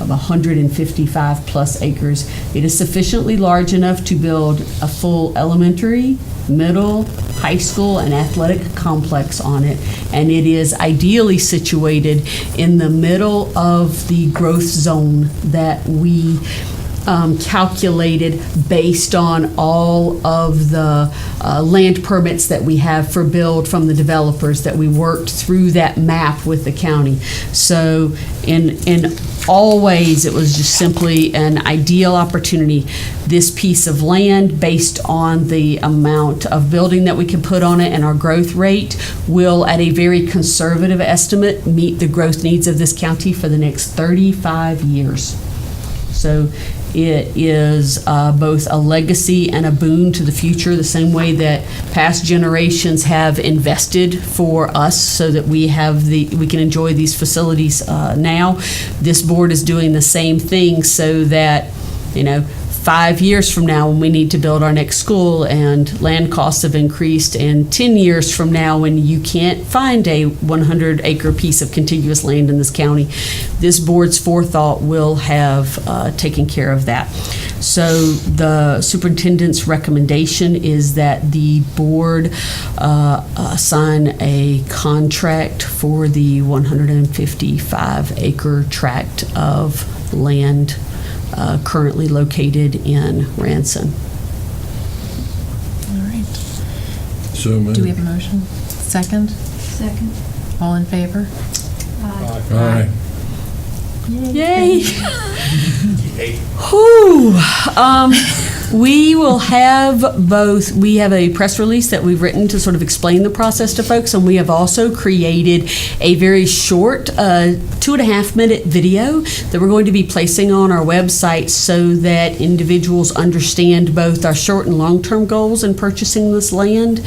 of 155 plus acres. It is sufficiently large enough to build a full elementary, middle, high school, and athletic complex on it, and it is ideally situated in the middle of the growth zone that we calculated based on all of the land permits that we have for build from the developers, that we worked through that map with the county. So in all ways, it was just simply an ideal opportunity. This piece of land, based on the amount of building that we can put on it and our growth rate, will, at a very conservative estimate, meet the growth needs of this county for the next 35 years. So it is both a legacy and a boon to the future, the same way that past generations have invested for us so that we can enjoy these facilities now. This board is doing the same thing so that, 5 years from now when we need to build our next school and land costs have increased, and 10 years from now when you can't find a 100-acre piece of contiguous land in this county, this board's forethought will have taken care of that. So the superintendent's recommendation is that the board sign a contract for the 155-acre tract of land currently located in Ranson. All right. So moved. Do we have a motion? Second? Second. All in favor? Aye. Yay! Whew. We will have both. We have a press release that we've written to sort of explain the process to folks, and we have also created a very short 2.5-minute video that we're going to be placing on our website so that individuals understand both our short and long-term goals in purchasing this land,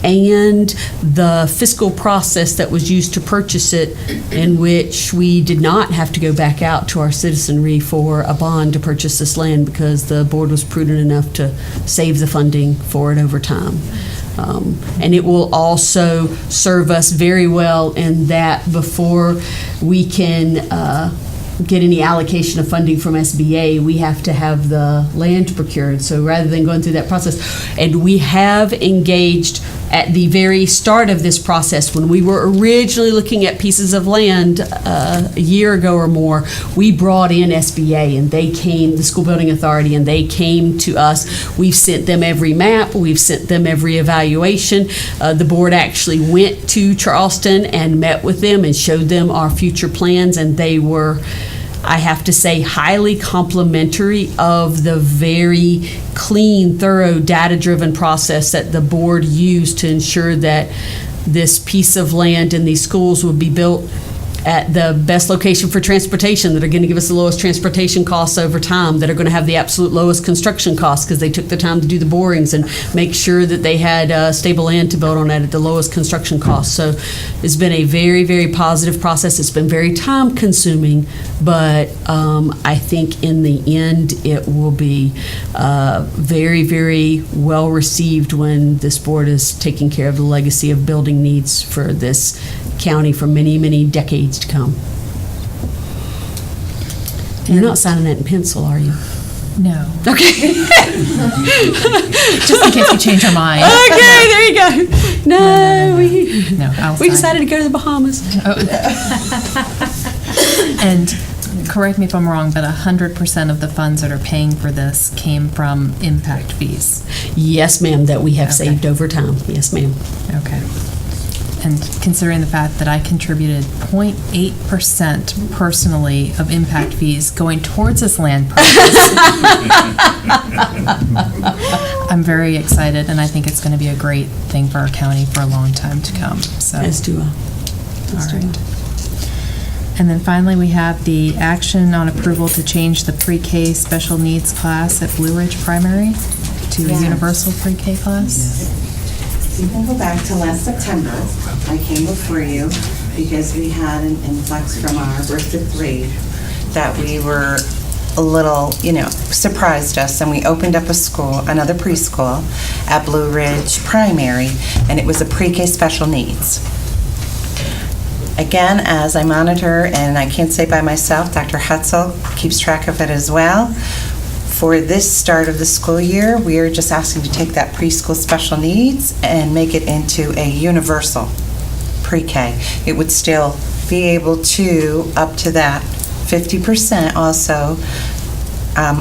and the fiscal process that was used to purchase it, in which we did not have to go back out to our citizenry for a bond to purchase this land because the board was prudent enough to save the funding for it over time. And it will also serve us very well in that before we can get any allocation of funding from SBA, we have to have the land procured. So rather than going through that process, and we have engaged at the very start of this process, when we were originally looking at pieces of land a year ago or more, we brought in SBA, and they came, the School Building Authority, and they came to us. We've sent them every map, we've sent them every evaluation. The board actually went to Charleston and met with them and showed them our future plans, and they were, I have to say, highly complimentary of the very clean, thorough, data-driven process that the board used to ensure that this piece of land and these schools would be built at the best location for transportation, that are going to give us the lowest transportation costs over time, that are going to have the absolute lowest construction costs because they took the time to do the borings and make sure that they had stable land to build on at the lowest construction costs. So it's been a very, very positive process. It's been very time consuming, but I think in the end it will be very, very well received when this board is taking care of the legacy of building needs for this county for many, many decades to come. You're not signing that in pencil, are you? No. Okay. Just in case we change our mind. Okay, there you go. No, I'll we sign decided to go to the Bahamas. And correct me if I'm wrong, but 100% of the funds that are paying for this came from impact fees. Yes, ma'am, that we have saved over time. Yes, ma'am. Okay. And considering the fact that I contributed 0.8% personally of impact fees going towards this land purchase, I'm very excited, and I think it's going to be a great thing for our county for a long time to come. So. As do I. All right. And then finally, we have the action on approval to change the pre-K special needs class at Blue Ridge Primary to a universal pre-K class. You can go back to last September. I came before you because we had an influx from our birth to 3 that we were a little, surprised us, and we opened up a school, another preschool at Blue Ridge Primary, and it was a pre-K special needs. Again, as I monitor, and I can't say by myself, Dr. Hutzel keeps track of it as well. For this start of the school year, we are just asking to take that preschool special needs and make it into a universal pre-K. It would still be able to, up to that 50% also,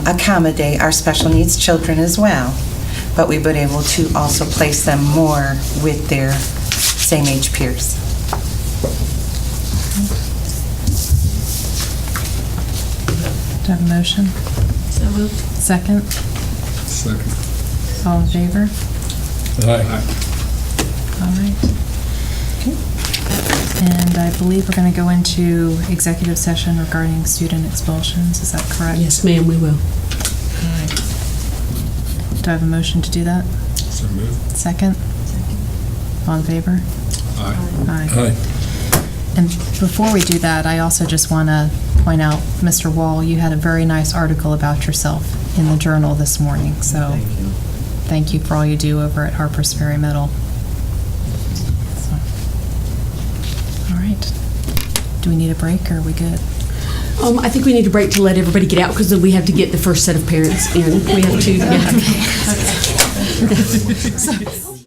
accommodate our special needs children as well. But we would be able to also place them more with their same age peers. Do I have a motion? So moved. Second? Second. All in favor? Aye. All right. And I believe we're going to go into executive session regarding student expulsions. Is that correct? Yes, ma'am, we will. All right. Do I have a motion to do that? So moved. Second? All in favor? Aye. Aye. And before we do that, I also just want to point out, Mr. Wall, you had a very nice article about yourself in the Journal this morning. So thank you for all you do over at Harpers Ferry Middle. So. All right. Do we need a break, or are we good? I think we need a break to let everybody get out because then we have to get the first set of parents in. We have to. Yeah. Okay.